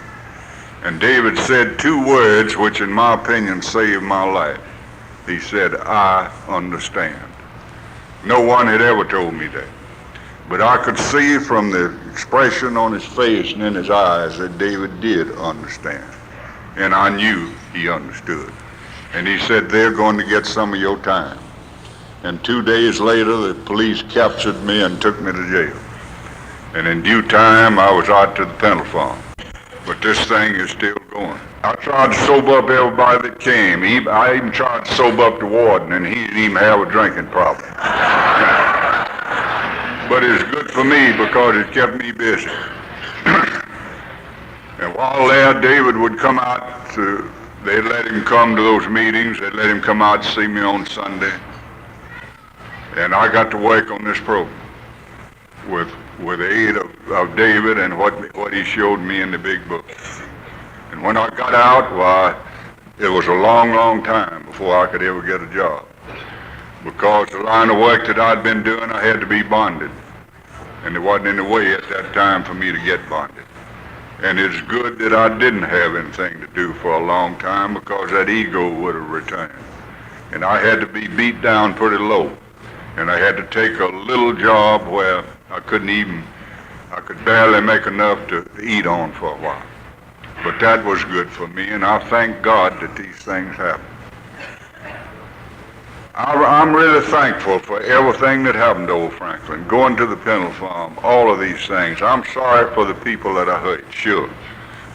And David said 2 words which in my opinion saved my life. He said, "I understand." No one had ever told me that. But I could see from the expression on his face and in his eyes that David did understand. And I knew he understood. And he said, "They're going to get some of your time." And 2 days later, the police captured me and took me to jail. And in due time, I was out to the penal farm. But this thing is still going. I tried to sober up everybody that came. I even tried to sober up the warden, and he didn't even have a drinking problem. But it's good for me because it kept me busy. And while there, David would come out they'd let him come to those meetings. They'd let him come out to see me on Sunday. And I got to work on this program with the aid of David and what he showed me in the big book. And when I got out, why, it was a long, long time before I could ever get a job. Because the line of work that I'd been doing, I had to be bonded. And there wasn't any way at that time for me to get bonded. And it's good that I didn't have anything to do for a long time, because that ego would have returned. And I had to be beat down pretty low. And I had to take a little job where I could barely make enough to eat on for a while. But that was good for me, and I thank God that these things happen. I'm really thankful for everything that happened to old Franklin, going to the penal farm, all of these things. I'm sorry for the people that I hurt, sure.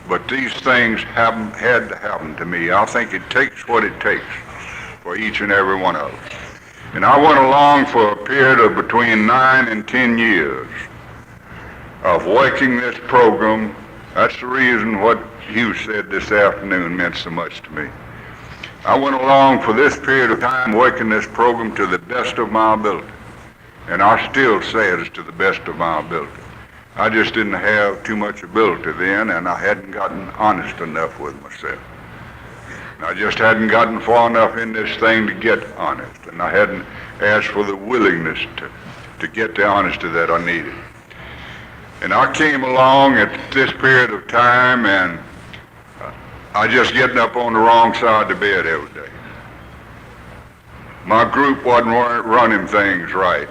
But these things had to happen to me. I think it takes what it takes for each and every one of us. And I went along for a period of between 9 and 10 years of working this program. That's the reason what Hugh said this afternoon meant so much to me. I went along for this period of time working this program to the best of my ability. And I still say it is to the best of my ability. I just didn't have too much ability then, and I hadn't gotten honest enough with myself. I just hadn't gotten far enough in this thing to get honest, and I hadn't asked for the willingness to get the honesty that I needed. And I came along at this period of time, and I just getting up on the wrong side of the bed every day. My group wasn't running things right.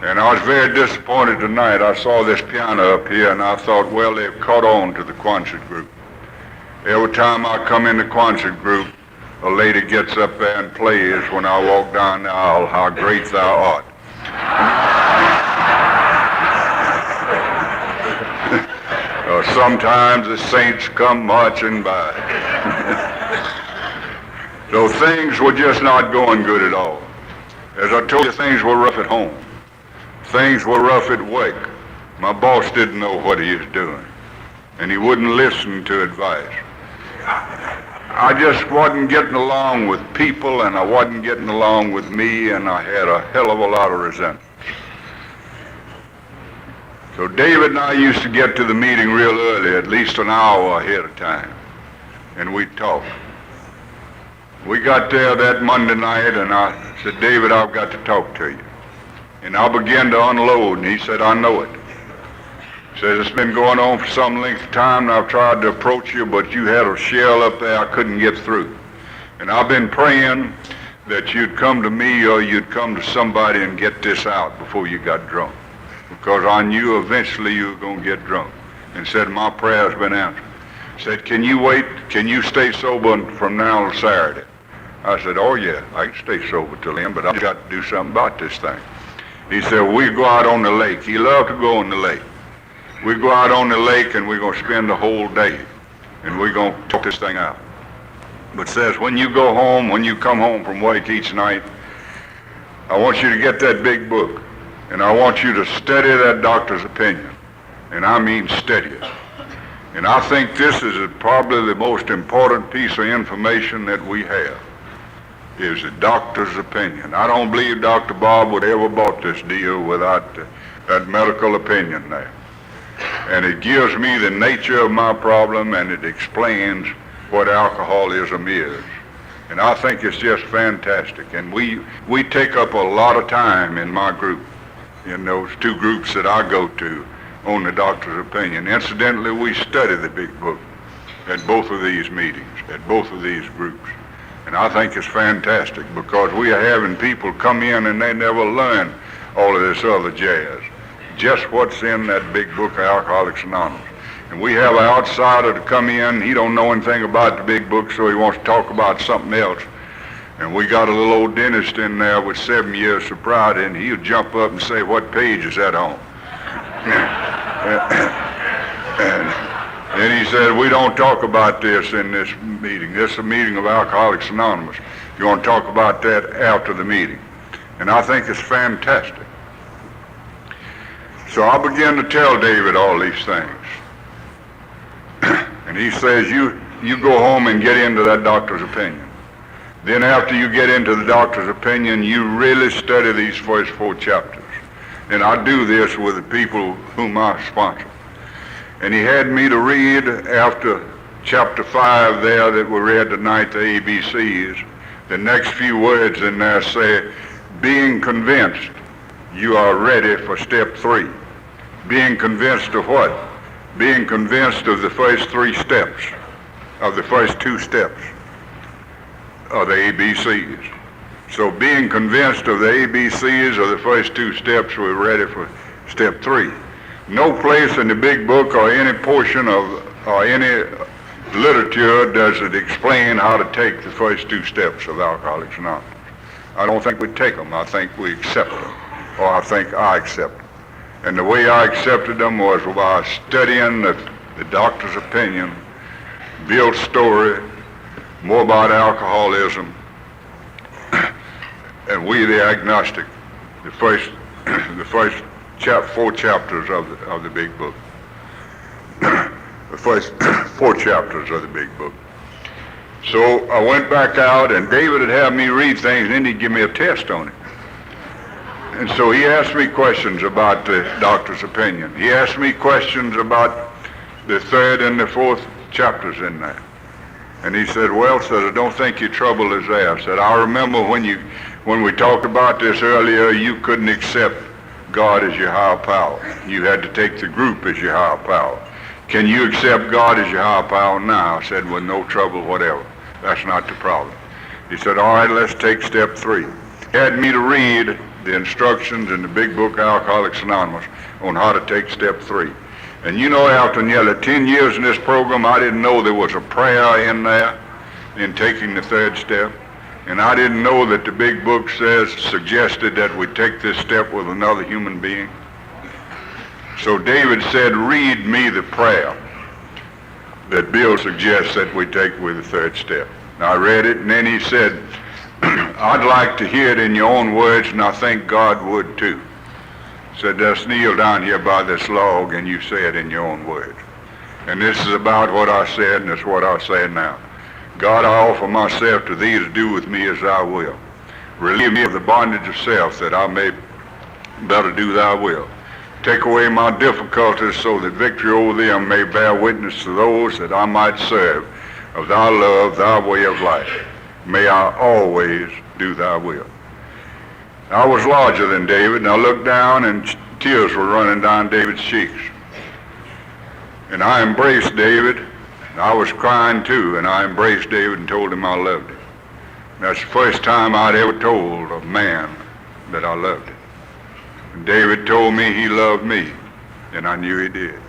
And I was very disappointed tonight. I saw this piano up here and I thought, well, they've caught on to the concert group. Every time I come in the concert group, a lady gets up there and plays when I walk down the aisle, How Great Thou Art. Sometimes the saints come marching by. So things were just not going good at all. As I told you, things were rough at home. Things were rough at work. My boss didn't know what he was doing, and he wouldn't listen to advice. I just wasn't getting along with people, and I wasn't getting along with me, and I had a hell of a lot of resentment. So David and I used to get to the meeting real early, at least an hour ahead of time, and we'd talk. We got there that Monday night, and I said, David, I've got to talk to you. And I began to unload, and he said, I know it. He says, it's been going on for some length of time, and I've tried to approach you, but you had a shell up there I couldn't get through. And I've been praying that you'd come to me or you'd come to somebody and get this out before you got drunk. Because I knew eventually you were going to get drunk. And said, my prayer's been answered. Said, can you wait? Can you stay sober from now till Saturday? I said, oh yeah, I can stay sober till then, but I've got to do something about this thing. He said, we go out on the lake. He loved to go on the lake. We go out on the lake and we're going to spend the whole day. And we're going to talk this thing out. But says, when you go home, when you come home from work each night, I want you to get that big book. And I want you to study that doctor's opinion. And I mean study it. And I think this is probably the most important piece of information that we have, is the doctor's opinion. I don't believe Dr. Bob would ever bought this deal without that medical opinion there. And it gives me the nature of my problem, and it explains what alcoholism is. And I think it's just fantastic. And we take up a lot of time in my group, in those two groups that I go to, on the doctor's opinion. Incidentally, we study the big book at both of these meetings, at both of these groups. And I think it's fantastic because we are having people come in and they never learn all of this other jazz. Just what's in that big book of Alcoholics Anonymous. And we have an outsider to come in, he don't know anything about the big book, so he wants to talk about something else. And we got a little old dentist in there with 7 years sobriety, and he'll jump up and say, what page is that on? And he said, we don't talk about this in this meeting. This is a meeting of Alcoholics Anonymous. You want to talk about that after the meeting. And I think it's fantastic. So I began to tell David all these things. And he says, you go home and get into that doctor's opinion. Then after you get into the doctor's opinion, you really study these first 4 chapters. And I do this with the people whom I sponsor. And he had me to read after chapter 5 there that we read tonight, the ABCs, the next few words in there say, being convinced you are ready for step 3. Being convinced of what? Being convinced of the first 3 steps, of the first 2 steps of the ABCs. So being convinced of the ABCs of the first 2 steps, we're ready for step 3. No place in the big book or any portion of or any literature does it explain how to take the first 2 steps of Alcoholics Anonymous. I don't think we take them. I think we accept them, or I think I accept them. And the way I accepted them was by studying the doctor's opinion, Bill's story, more about alcoholism, and we the agnostic, the first 4 chapters of the big book. The first 4 chapters of the big book. So I went back out, and David would have me read things, and then he'd give me a test on it. And so he asked me questions about the doctor's opinion. He asked me questions about the 3rd and the 4th chapters in there. And he said, well, I don't think your trouble is there. I said, I remember when we talked about this earlier, you couldn't accept God as your higher power. You had to take the group as your higher power. Can you accept God as your higher power now? I said, with no trouble whatever. That's not the problem. He said, all right, let's take step 3. He had me to read the instructions in the big book, Alcoholics Anonymous, on how to take step 3. And you know, after nearly 10 years in this program, I didn't know there was a prayer in there in taking the 3rd step. And I didn't know that the big book suggested that we take this step with another human being. So David said, read me the prayer that Bill suggests that we take with the 3rd step. Now I read it, and then he said, I'd like to hear it in your own words, and I think God would too. Said, just kneel down here by this log and you say it in your own words. And this is about what I said, and it's what I say now. God, I offer myself to thee to do with me as I will. Relieve me of the bondage of self, that I may better do thy will. Take away my difficulties, so that victory over them may bear witness to those that I might serve of thy love, thy way of life. May I always do thy will. I was larger than David, and I looked down, and tears were running down David's cheeks. And I embraced David, and I was crying too, and I embraced David and told him I loved him. That's the first time I'd ever told a man that I loved him. And David told me he loved me, and I knew he did.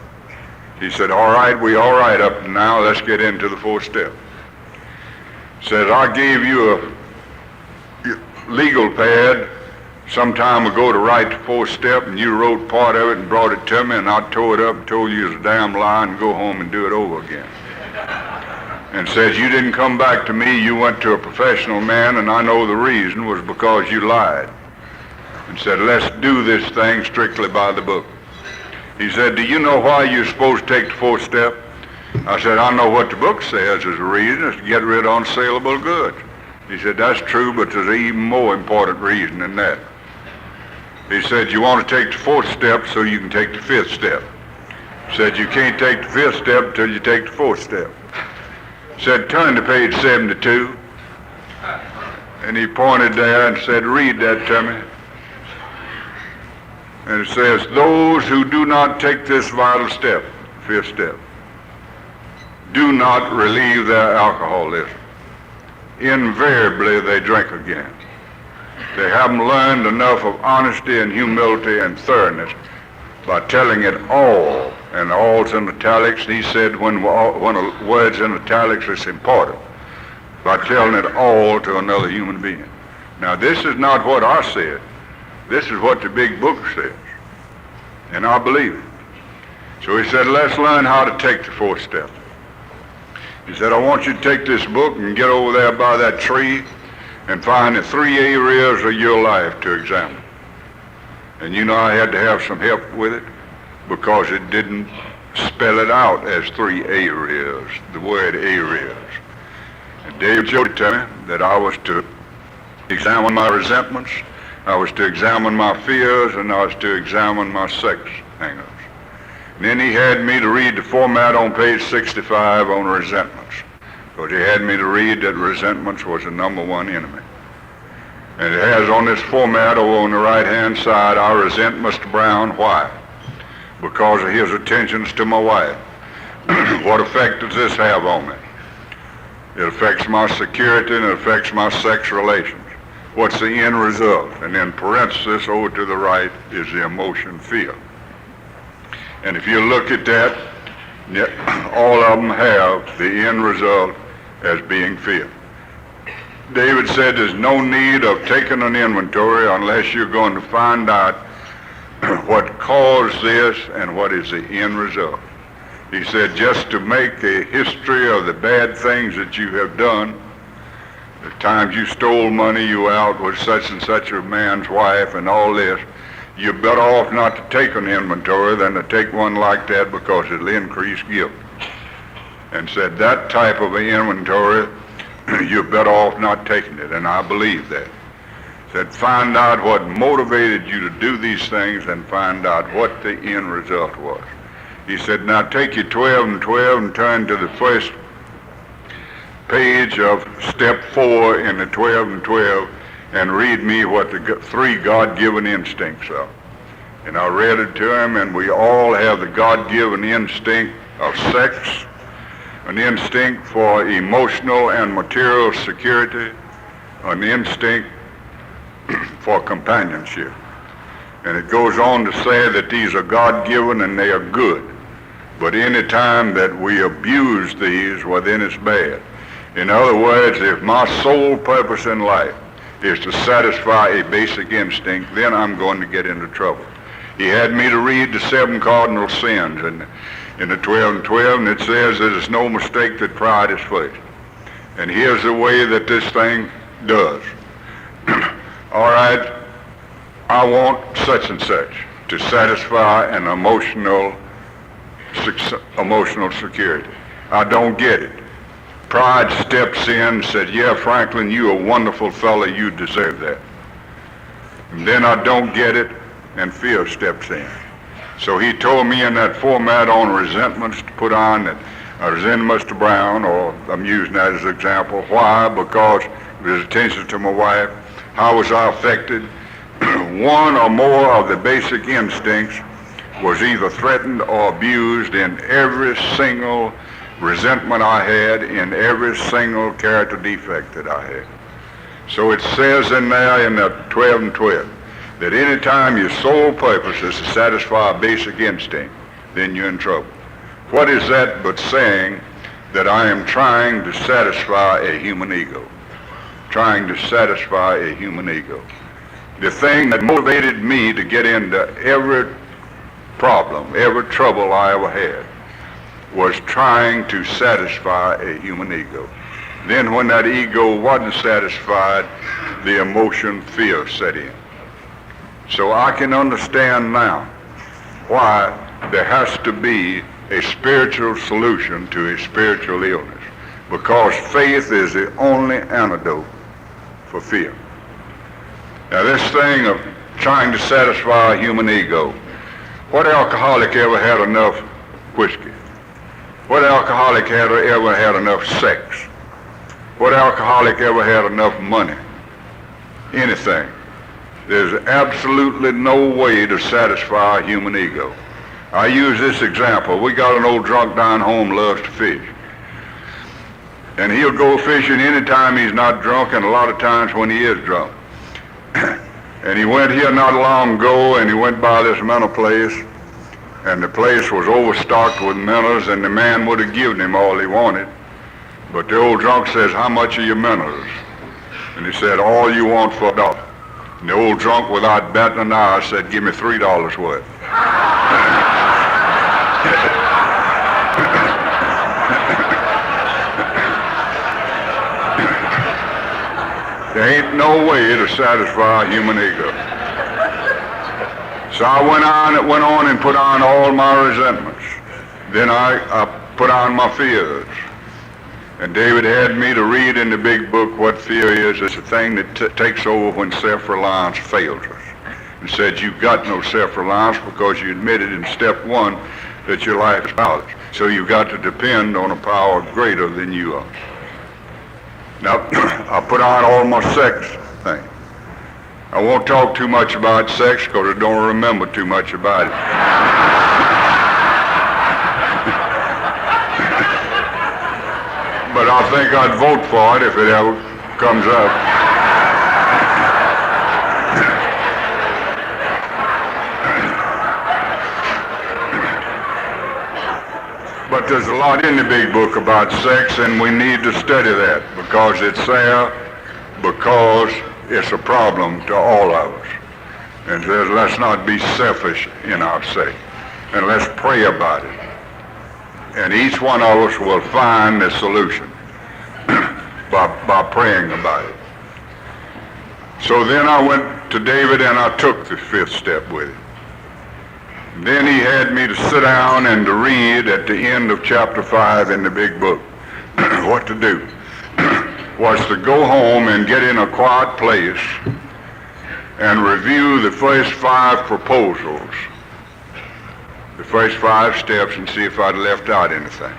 He said, all right, we all right up to now, let's get into the 4th step. Says, I gave you a legal pad some time ago to write the 4th step, and you wrote part of it and brought it to me, and I tore it up and told you it was a damn lie and go home and do it over again. And says, you didn't come back to me, you went to a professional man, and I know the reason was because you lied. And said, let's do this thing strictly by the book. He said, do you know why you're supposed to take the 4th step? I said, I know what the book says is the reason, is to get rid of unsaleable goods. He said, that's true, but there's an even more important reason than that. He said, you want to take the 4th step so you can take the 5th step. He said, you can't take the 5th step until you take the 4th step. He said, turn to page 72. And he pointed there and said, read that to me. And it says, those who do not take this vital step, 5th step, do not relieve their alcoholism. Invariably they drink again. They haven't learned enough of honesty and humility and thoroughness by telling it all, and all's in italics. He said when a word's in italics, it's important, by telling it all to another human being. Now this is not what I said. This is what the big book says, and I believe it. So he said, let's learn how to take the 4th step. He said, I want you to take this book and get over there by that tree and find the 3 areas of your life to examine. And you know, I had to have some help with it because it didn't spell it out as 3 areas, the word areas. And David showed it to me that I was to examine my resentments, I was to examine my fears, and I was to examine my sex hang-ups. And then he had me to read the format on page 65 on resentments, because he had me to read that resentments was the #1 enemy. And it has on this format over on the right-hand side, I resent Mr. Brown. Why? Because of his attentions to my wife. What effect does this have on me? It affects my security and it affects my sex relations. What's the end result? And in parenthesis over to the right is the emotion fear. And if you look at that, all of them have the end result as being fear. David said there's no need of taking an inventory unless you're going to find out what caused this and what is the end result. He said just to make a history of the bad things that you have done, the times you stole money, you were out with such and such a man's wife and all this, you're better off not to take an inventory than to take one like that because it'll increase guilt. And said that type of an inventory, you're better off not taking it, and I believe that. Said find out what motivated you to do these things and find out what the end result was. He said, now take your 12 and 12 and turn to the first page of step 4 in the 12 and 12 and read me what the 3 God-given instincts are. And I read it to him, and we all have the God-given instinct of sex, an instinct for emotional and material security, an instinct for companionship. And it goes on to say that these are God-given and they are good. But any time that we abuse these, well, then it's bad. In other words, if my sole purpose in life is to satisfy a basic instinct, then I'm going to get into trouble. He had me to read the 7 cardinal sins in the 12 and 12, and it says that it's no mistake that pride is first. And here's the way that this thing does. All right, I want such and such to satisfy an emotional security. I don't get it. Pride steps in and said, yeah, Franklin, you're a wonderful fellow, you deserve that. And then I don't get it, and fear steps in. So he told me in that format on resentments to put on that I resent Mr. Brown, or I'm using that as an example. Why? Because of his attention to my wife. How was I affected? One or more of the basic instincts was either threatened or abused in every single resentment I had, in every single character defect that I had. So it says in there in the 12 and 12 that any time your sole purpose is to satisfy a basic instinct, then you're in trouble. What is that but saying that I am trying to satisfy a human ego? Trying to satisfy a human ego. The thing that motivated me to get into every problem, every trouble I ever had, was trying to satisfy a human ego. Then when that ego wasn't satisfied, the emotion fear set in. So I can understand now why there has to be a spiritual solution to a spiritual illness, because faith is the only antidote for fear. Now this thing of trying to satisfy a human ego, what alcoholic ever had enough whiskey? What alcoholic ever had enough sex? What alcoholic ever had enough money? Anything. There's absolutely no way to satisfy a human ego. I use this example. We got an old drunk down home loves to fish. And he'll go fishing anytime he's not drunk, and a lot of times when he is drunk. And he went here not long ago, and he went by this mental place, and the place was overstocked with minnows, and the man would have given him all he wanted. But the old drunk says, how much are your minnows? And he said, all you want for $1. And the old drunk, without batting an eye, said, give me $3 worth. There ain't no way to satisfy a human ego. So I went on and put on all my resentments. Then I put on my fears. And David had me to read in the big book what fear is. It's a thing that takes over when self-reliance fails us. And said you've got no self-reliance because you admitted in step 1 that your life is powerless. So you've got to depend on a power greater than you are. Now, I put on all my sex thing. I won't talk too much about sex because I don't remember too much about it. But I think I'd vote for it if it ever comes up. But there's a lot in the big book about sex, and we need to study that because it's there, because it's a problem to all of us. And says, let's not be selfish in our sex, and let's pray about it. And each one of us will find the solution by praying about it. So then I went to David and I took the 5th step with him. Then he had me to sit down and to read at the end of chapter 5 in the big book. What to do was to go home and get in a quiet place and review the first 5 proposals, the first 5 steps, and see if I'd left out anything.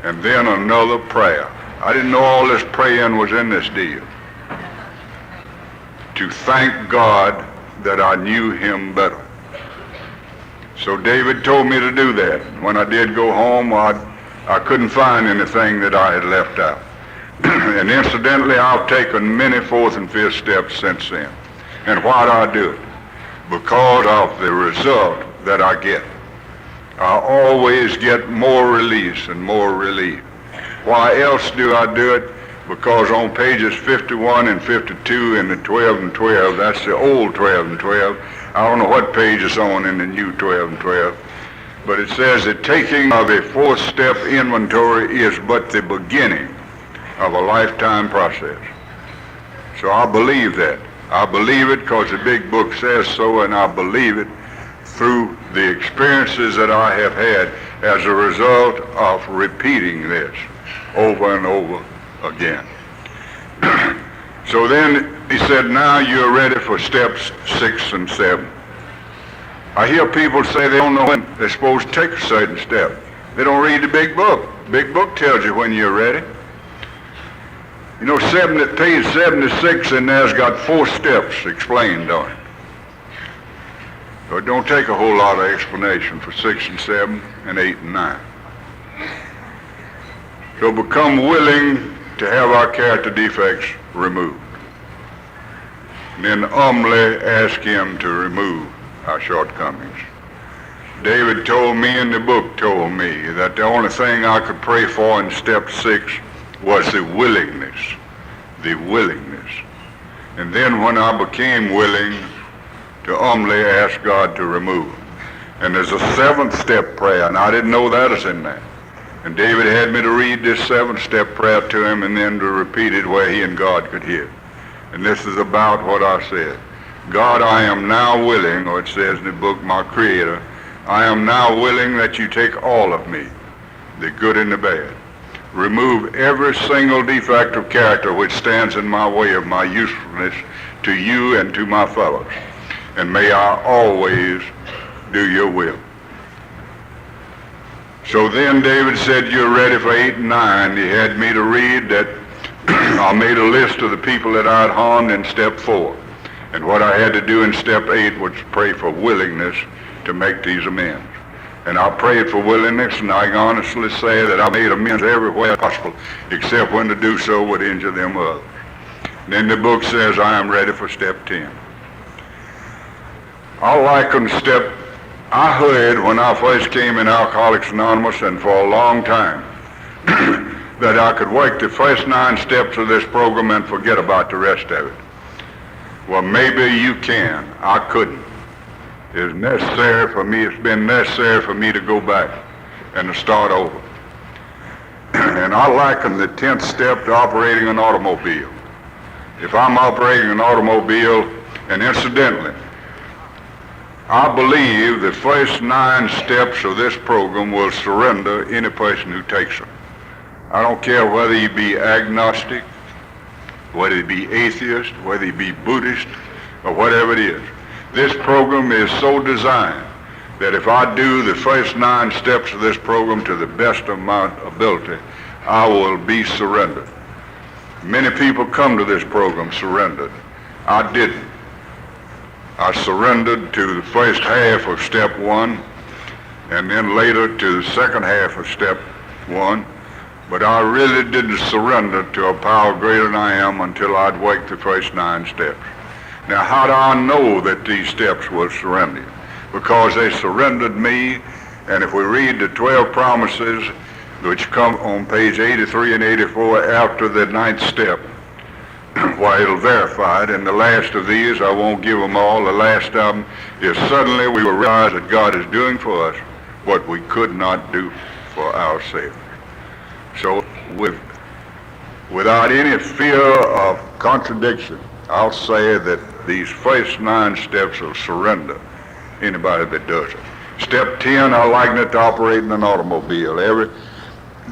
And then another prayer. I didn't know all this praying was in this deal. To thank God that I knew him better. So David told me to do that. When I did go home, I couldn't find anything that I had left out. And incidentally, I've taken many fourth and fifth steps since then. And why do I do it? Because of the result that I get. I always get more release and more relief. Why else do I do it? Because on pages 51 and 52 in the 12 and 12, that's the old 12 and 12. I don't know what page it's on in the new 12 and 12. But it says that taking of a fourth step inventory is but the beginning of a lifetime process. So I believe that. I believe it because the big book says so, and I believe it through the experiences that I have had as a result of repeating this over and over again. So then he said, now you're ready for steps 6 and 7. I hear people say they don't know when they're supposed to take a certain step. They don't read the big book. Big book tells you when you're ready. You know, page 76 in there's got 4 steps explained on it. So it don't take a whole lot of explanation for 6 and 7 and 8 and 9. So become willing to have our character defects removed. And then humbly ask him to remove our shortcomings. David told me, and the book told me, that the only thing I could pray for in step 6 was the willingness. The willingness. And then when I became willing, to humbly ask God to remove them. And there's a 7th step prayer, and I didn't know that was in there. And David had me to read this 7th step prayer to him and then to repeat it where he and God could hear. And this is about what I said. God, I am now willing, or it says in the book, my Creator, I am now willing that you take all of me, the good and the bad. Remove every single defect of character which stands in my way of my usefulness to you and to my fellows. And may I always do your will. So then David said, you're ready for 8 and 9. He had me to read that I made a list of the people that I'd harmed in step 4. And what I had to do in step 8 was pray for willingness to make these amends. And I prayed for willingness, and I can honestly say that I made amends everywhere possible, except when to do so would injure them others. Then the book says I am ready for step 10. I liken step, I heard when I first came in Alcoholics Anonymous, and for a long time, that I could work the first 9 steps of this program and forget about the rest of it. Well, maybe you can. I couldn't. It's necessary for me, it's been necessary for me to go back and to start over. And I liken the 10th step to operating an automobile. If I'm operating an automobile, and incidentally, I believe the first 9 steps of this program will surrender any person who takes them. I don't care whether you be agnostic, whether you be atheist, whether you be Buddhist, or whatever it is. This program is so designed that if I do the first 9 steps of this program to the best of my ability, I will be surrendered. Many people come to this program surrendered. I didn't. I surrendered to the first half of step 1, and then later to the second half of step 1, but I really didn't surrender to a power greater than I am until I'd worked the first 9 steps. Now, how do I know that these steps will surrender you? Because they surrendered me, and if we read the 12 promises, which come on page 83 and 84 after the 9th step, why, it'll verify it, and the last of these, I won't give them all, the last of them is suddenly we will realize that God is doing for us what we could not do for ourselves. So without any fear of contradiction, I'll say that these first 9 steps will surrender anybody that does it. Step 10, I liken it to operating an automobile. Every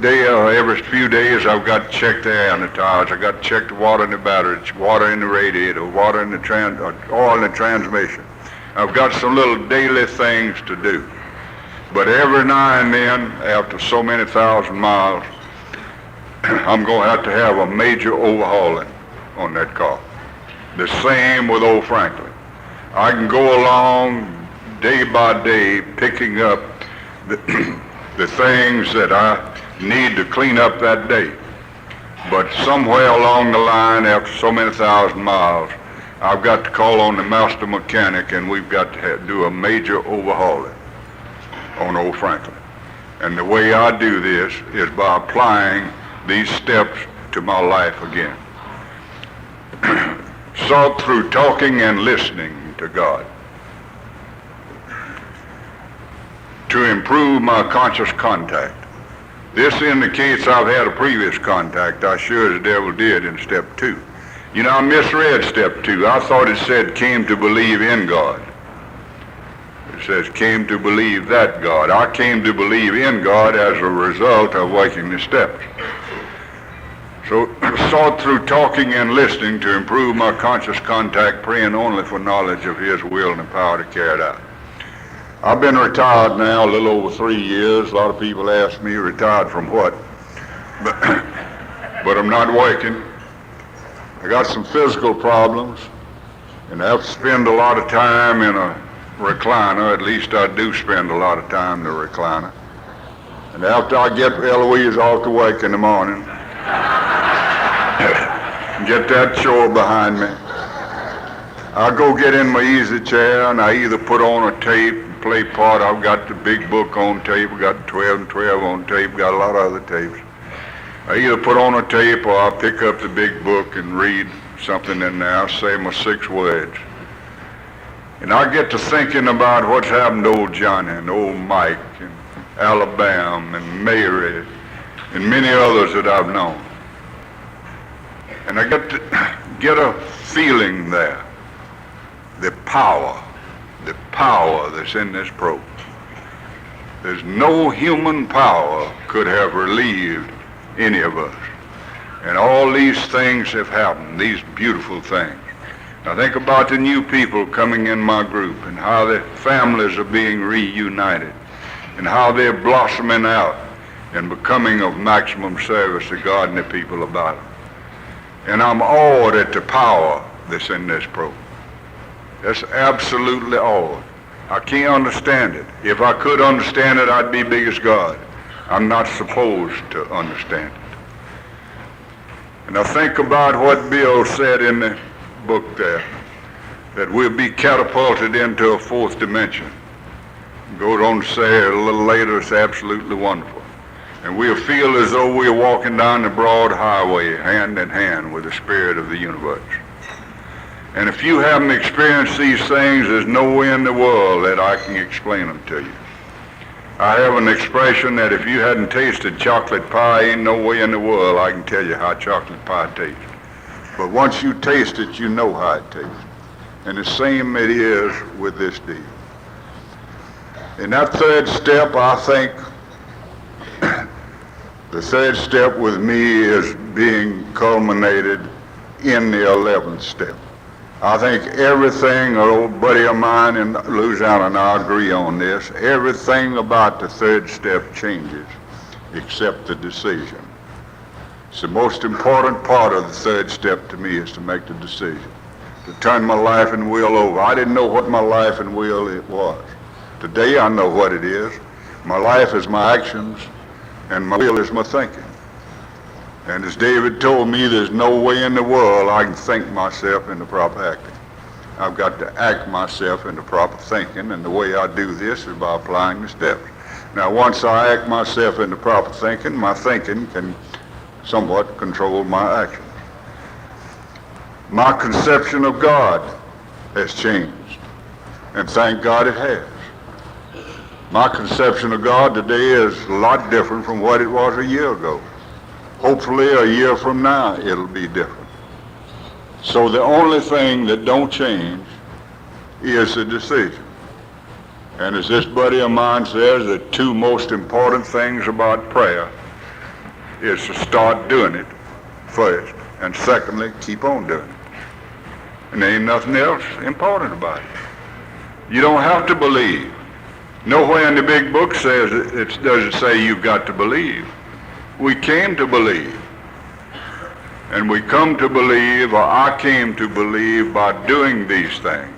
day or every few days I've got to check the air in the tires, I've got to check the water in the battery, water in the radiator, water in the oil in the transmission. I've got some little daily things to do. But every now and then, after so many thousand miles, I'm going to have a major overhauling on that car. The same with old Franklin. I can go along day by day picking up the things that I need to clean up that day. But somewhere along the line, after so many thousand miles, I've got to call on the master mechanic, and we've got to do a major overhauling on old Franklin. And the way I do this is by applying these steps to my life again. Sought through talking and listening to God to improve my conscious contact. This indicates I've had a previous contact. I sure as the devil did in step 2. You know, I misread step 2. I thought it said came to believe in God. It says came to believe that God. I came to believe in God as a result of waking the steps. So sought through talking and listening to improve my conscious contact, praying only for knowledge of His will and the power to carry it out. I've been retired now a little over 3 years. A lot of people ask me, retired from what? But I'm not working. I got some physical problems, and I have to spend a lot of time in a recliner. At least I do spend a lot of time in a recliner. And after I get Eloise off to work in the morning, get that chore behind me, I go get in my easy chair and I either put on a tape and play part. I've got the big book on tape. I've got 12 and 12 on tape. Got a lot of other tapes. I either put on a tape or I pick up the big book and read something in there. I say my 6 words. And I get to thinking about what's happened to old Johnny and old Mike and Alabama and Mary and many others that I've known. And I get a feeling there. The power that's in this program. There's no human power could have relieved any of us. And all these things have happened, these beautiful things. Now think about the new people coming in my group and how the families are being reunited and how they're blossoming out and becoming of maximum service to God and the people about them. And I'm awed at the power that's in this program. That's absolutely awed. I can't understand it. If I could understand it, I'd be big as God. I'm not supposed to understand it. And I think about what Bill said in the book there, that we'll be catapulted into a 4th dimension. He goes on to say a little later, it's absolutely wonderful. And we'll feel as though we're walking down the broad highway hand in hand with the spirit of the universe. And if you haven't experienced these things, there's no way in the world that I can explain them to you. I have an expression that if you hadn't tasted chocolate pie, ain't no way in the world I can tell you how chocolate pie tastes. But once you taste it, you know how it tastes. And the same it is with this deal. In that 3rd step, I think the 3rd step with me is being culminated in the 11th step. I think everything, an old buddy of mine in Louisiana and I agree on this, everything about the 3rd step changes except the decision. It's the most important part of the 3rd step to me is to make the decision, to turn my life and will over. I didn't know what my life and will it was. Today I know what it is. My life is my actions and my will is my thinking. And as David told me, there's no way in the world I can think myself into proper acting. I've got to act myself into proper thinking, and the way I do this is by applying the steps. Now, once I act myself into proper thinking, my thinking can somewhat control my actions. My conception of God has changed, and thank God it has. My conception of God today is a lot different from what it was a year ago. Hopefully a year from now it'll be different. So the only thing that don't change is the decision. And as this buddy of mine says, the 2 most important things about prayer is to start doing it first, and secondly, keep on doing it. And there ain't nothing else important about it. You don't have to believe. Nowhere in the big book says it doesn't say you've got to believe. We came to believe. And we come to believe, or I came to believe, by doing these things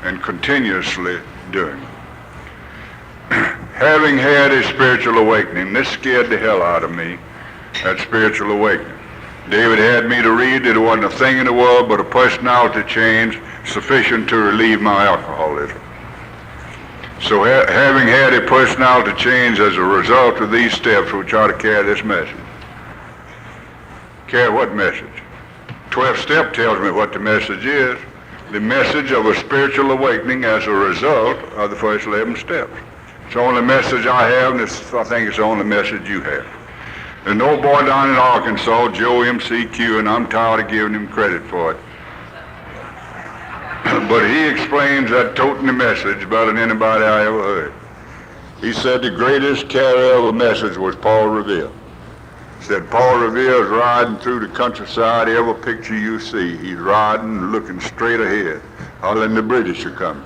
and continuously doing them. Having had a spiritual awakening, this scared the hell out of me. that spiritual awakening. David had me to read that it wasn't a thing in the world but a personality change sufficient to relieve my alcoholism. So having had a personality change as a result of these steps, we try to carry this message. Carry what message? 12th step tells me what the message is. The message of a spiritual awakening as a result of the first 11 steps. It's the only message I have, and I think it's the only message you have. There's no boy down in Arkansas, Joe MCQ, and I'm tired of giving him credit for it. But he explains that toting message better than anybody I ever heard. He said the greatest carrier of a message was Paul Revere. He said Paul Revere is riding through the countryside, every picture you see, he's riding, looking straight ahead, hollering, the British are coming.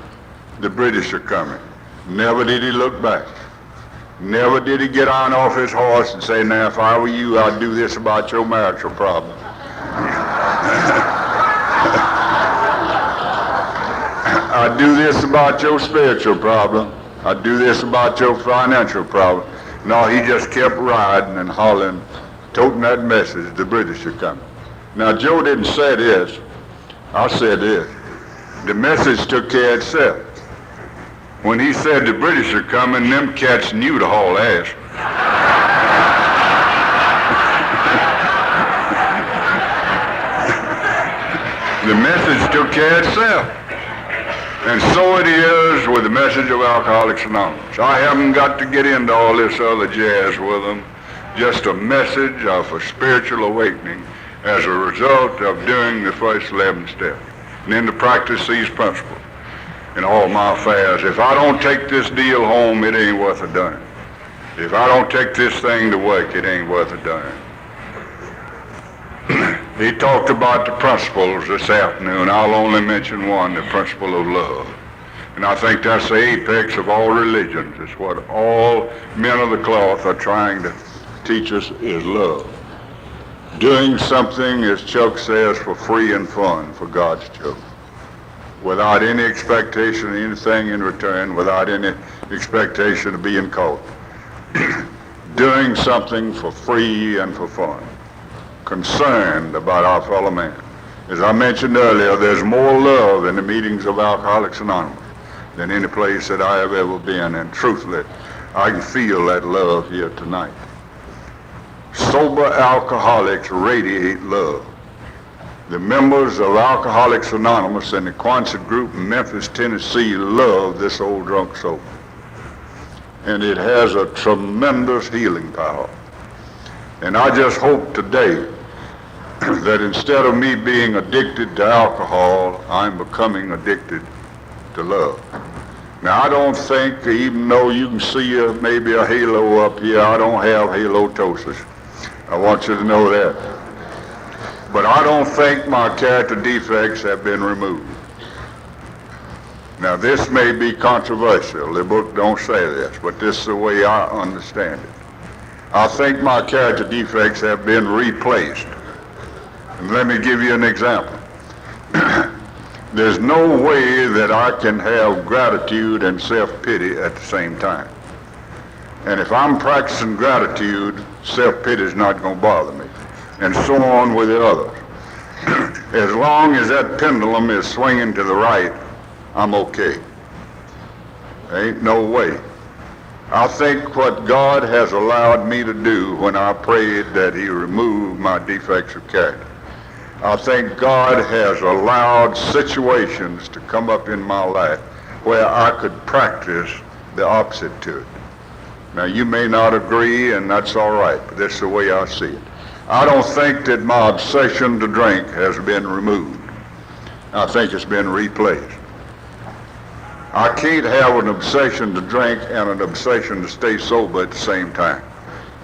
The British are coming. Never did he look back. Never did he get on off his horse and say, now if I were you, I'd do this about your marital problem. I'd do this about your spiritual problem. I'd do this about your financial problem. No, he just kept riding and hollering, toting that message, the British are coming. Now, Joe didn't say this. I said this. The message took care of itself. When he said the British are coming, them cats knew to haul ass. The message took care of itself. And so it is with the message of Alcoholics Anonymous. I haven't got to get into all this other jazz with them. Just a message of a spiritual awakening as a result of doing the first 11 steps. And then to practice these principles in all my affairs. If I don't take this deal home, it ain't worth a darn. If I don't take this thing to work, it ain't worth a darn. He talked about the principles this afternoon. I'll only mention one, the principle of love. And I think that's the apex of all religions. It's what all men of the cloth are trying to teach us is love. Doing something, as Chuck says, for free and fun for God's children. Without any expectation of anything in return, without any expectation of being caught. Doing something for free and for fun. Concerned about our fellow man. As I mentioned earlier, there's more love in the meetings of Alcoholics Anonymous than any place that I have ever been, and truthfully, I can feel that love here tonight. Sober alcoholics radiate love. The members of Alcoholics Anonymous and the Quonset group in Memphis, Tennessee love this old drunk soul. And it has a tremendous healing power. And I just hope today that instead of me being addicted to alcohol, I'm becoming addicted to love. Now, I don't think, even though you can see maybe a halo up here, I don't have halitosis. I want you to know that. But I don't think my character defects have been removed. Now, this may be controversial. The book don't say this, but this is the way I understand it. I think my character defects have been replaced. And let me give you an example. There's no way that I can have gratitude and self-pity at the same time. And if I'm practicing gratitude, self-pity is not going to bother me. And so on with the others. As long as that pendulum is swinging to the right, I'm okay. Ain't no way. I think what God has allowed me to do when I prayed that he remove my defects of character, I think God has allowed situations to come up in my life where I could practice the opposite to it. Now, you may not agree, and that's all right, but this is the way I see it. I don't think that my obsession to drink has been removed. I think it's been replaced. I can't have an obsession to drink and an obsession to stay sober at the same time.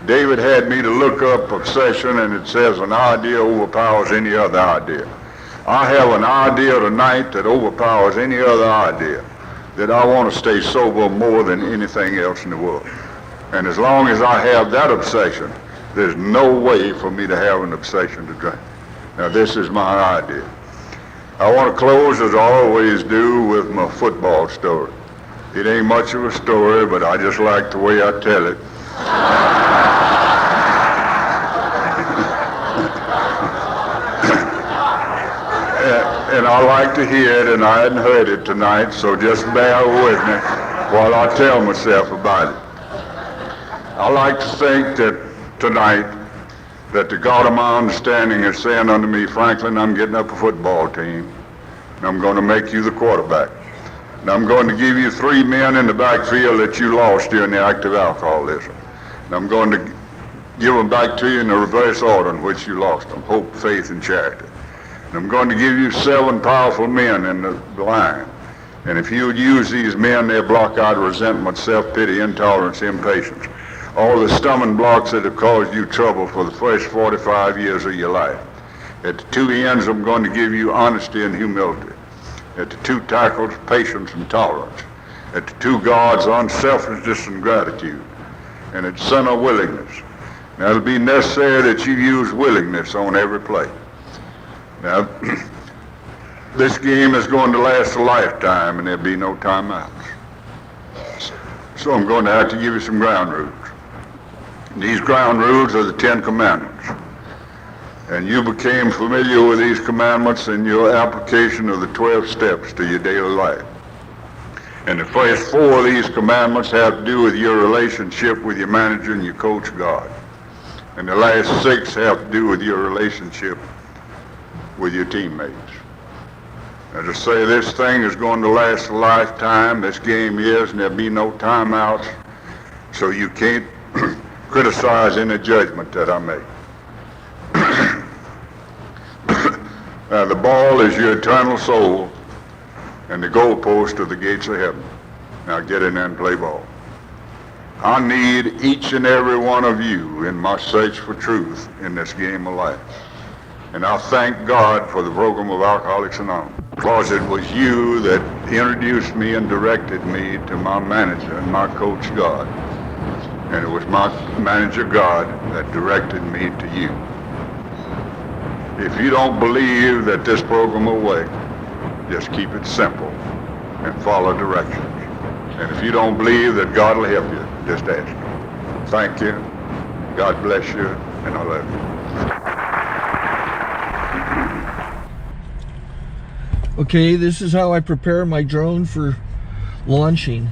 David had me to look up obsession, and it says an idea overpowers any other idea. I have an idea tonight that overpowers any other idea, that I want to stay sober more than anything else in the world. And as long as I have that obsession, there's no way for me to have an obsession to drink. Now, this is my idea. I want to close, as I always do, with my football story. It ain't much of a story, but I just like the way I tell it. And I like to hear it, and I hadn't heard it tonight, so just bear with me while I tell myself about it. I like to think that tonight that the God of my understanding is saying unto me, Franklin, I'm getting up a football team, and I'm going to make you the quarterback. And I'm going to give you 3 men in the backfield that you lost during the active alcoholism. And I'm going to give them back to you in the reverse order in which you lost them, hope, faith, and charity. And I'm going to give you 7 powerful men in the line. And if you would use these men, they'll block out resentment, self-pity, intolerance, impatience, all the stumbling blocks that have caused you trouble for the first 45 years of your life. At the 2 ends, I'm going to give you honesty and humility. At the 2 tackles, patience and tolerance. At the 2 guards, unselfishness and gratitude. And at center, willingness. Now, it'll be necessary that you use willingness on every play. Now, this game is going to last a lifetime, and there'll be no timeouts. So I'm going to have to give you some ground rules. And these ground rules are the 10 Commandments. And you became familiar with these commandments in your application of the 12 steps to your daily life. And the first 4 of these commandments have to do with your relationship with your manager and your coach, God. And the last 6 have to do with your relationship with your teammates. As I say, this thing is going to last a lifetime. This game is, and there'll be no timeouts. So you can't criticize any judgment that I make. Now, the ball is your eternal soul, and the goalpost are the gates of heaven. Now get in there and play ball. I need each and every one of you in my search for truth in this game of life. And I thank God for the program of Alcoholics Anonymous, because it was you that introduced me and directed me to my manager and my coach, God. And it was my manager, God, that directed me to you. If you don't believe that this program will work, just keep it simple and follow directions. And if you don't believe that God will help you, just ask him. Thank you. God bless you, and I love you.
Okay, this is how I prepare my drone for launching.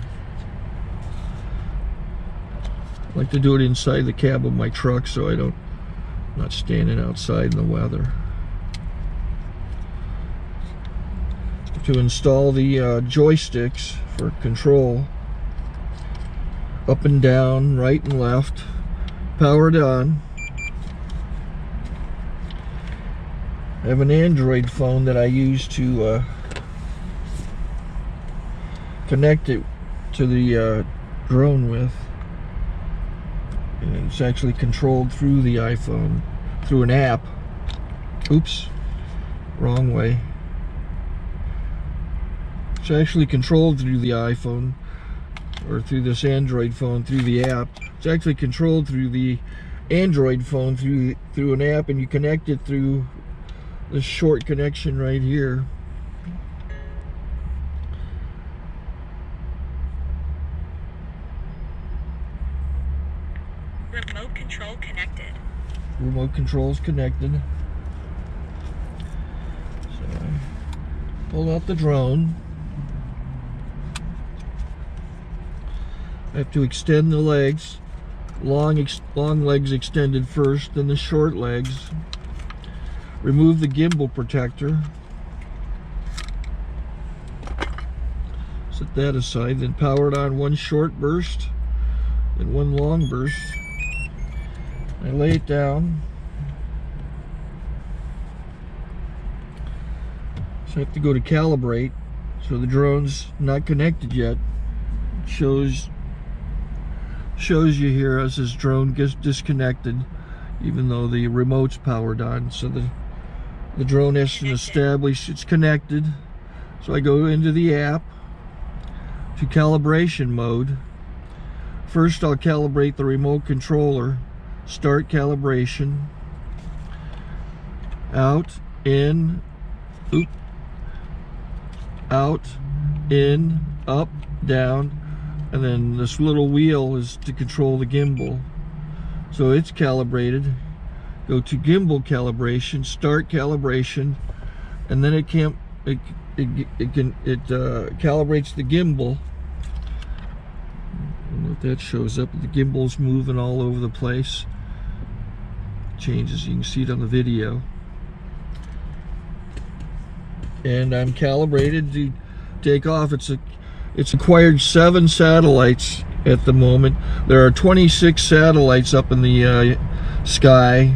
I like to do it inside the cab of my truck so I'm not standing outside in the weather. To install the joysticks for control, up and down, right and left, powered on. I have an Android phone that I use to connect it to the drone with. And it's actually controlled through the iPhone, through an app. Oops, wrong way. It's actually controlled through the iPhone, or through this Android phone, through the app. It's actually controlled through the Android phone, through an app, and you connect it through this short connection right here.
Remote control connected.
Remote control's connected. So I pull out the drone. I have to extend the legs. Long legs extended first, then the short legs. Remove the gimbal protector. Set that aside, then power it on 1 short burst, then 1 long burst. I lay it down. So I have to go to calibrate. So the drone's not connected yet. It shows you here as this drone gets disconnected, even though the remote's powered on. So the drone has to establish it's connected. So I go into the app to calibration mode. First I'll calibrate the remote controller. Start calibration. Out, in, out, in, up, down, and then this little wheel is to control the gimbal. So it's calibrated. Go to gimbal calibration, start calibration, and then it it calibrates the gimbal. I don't know if that shows up. The gimbal's moving all over the place. Changes, you can see it on the video. And I'm calibrated to take off. It's acquired 7 satellites at the moment. There are 26 satellites up in the sky,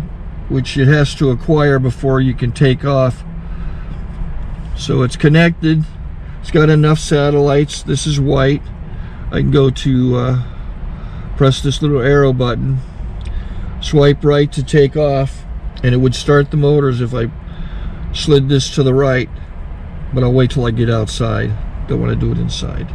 which it has to acquire before you can take off. So it's connected. It's got enough satellites. This is white. I can go to press this little arrow button, swipe right to take off, and it would start the motors if I slid this to the right. But I'll wait till I get outside. Don't want to do it inside.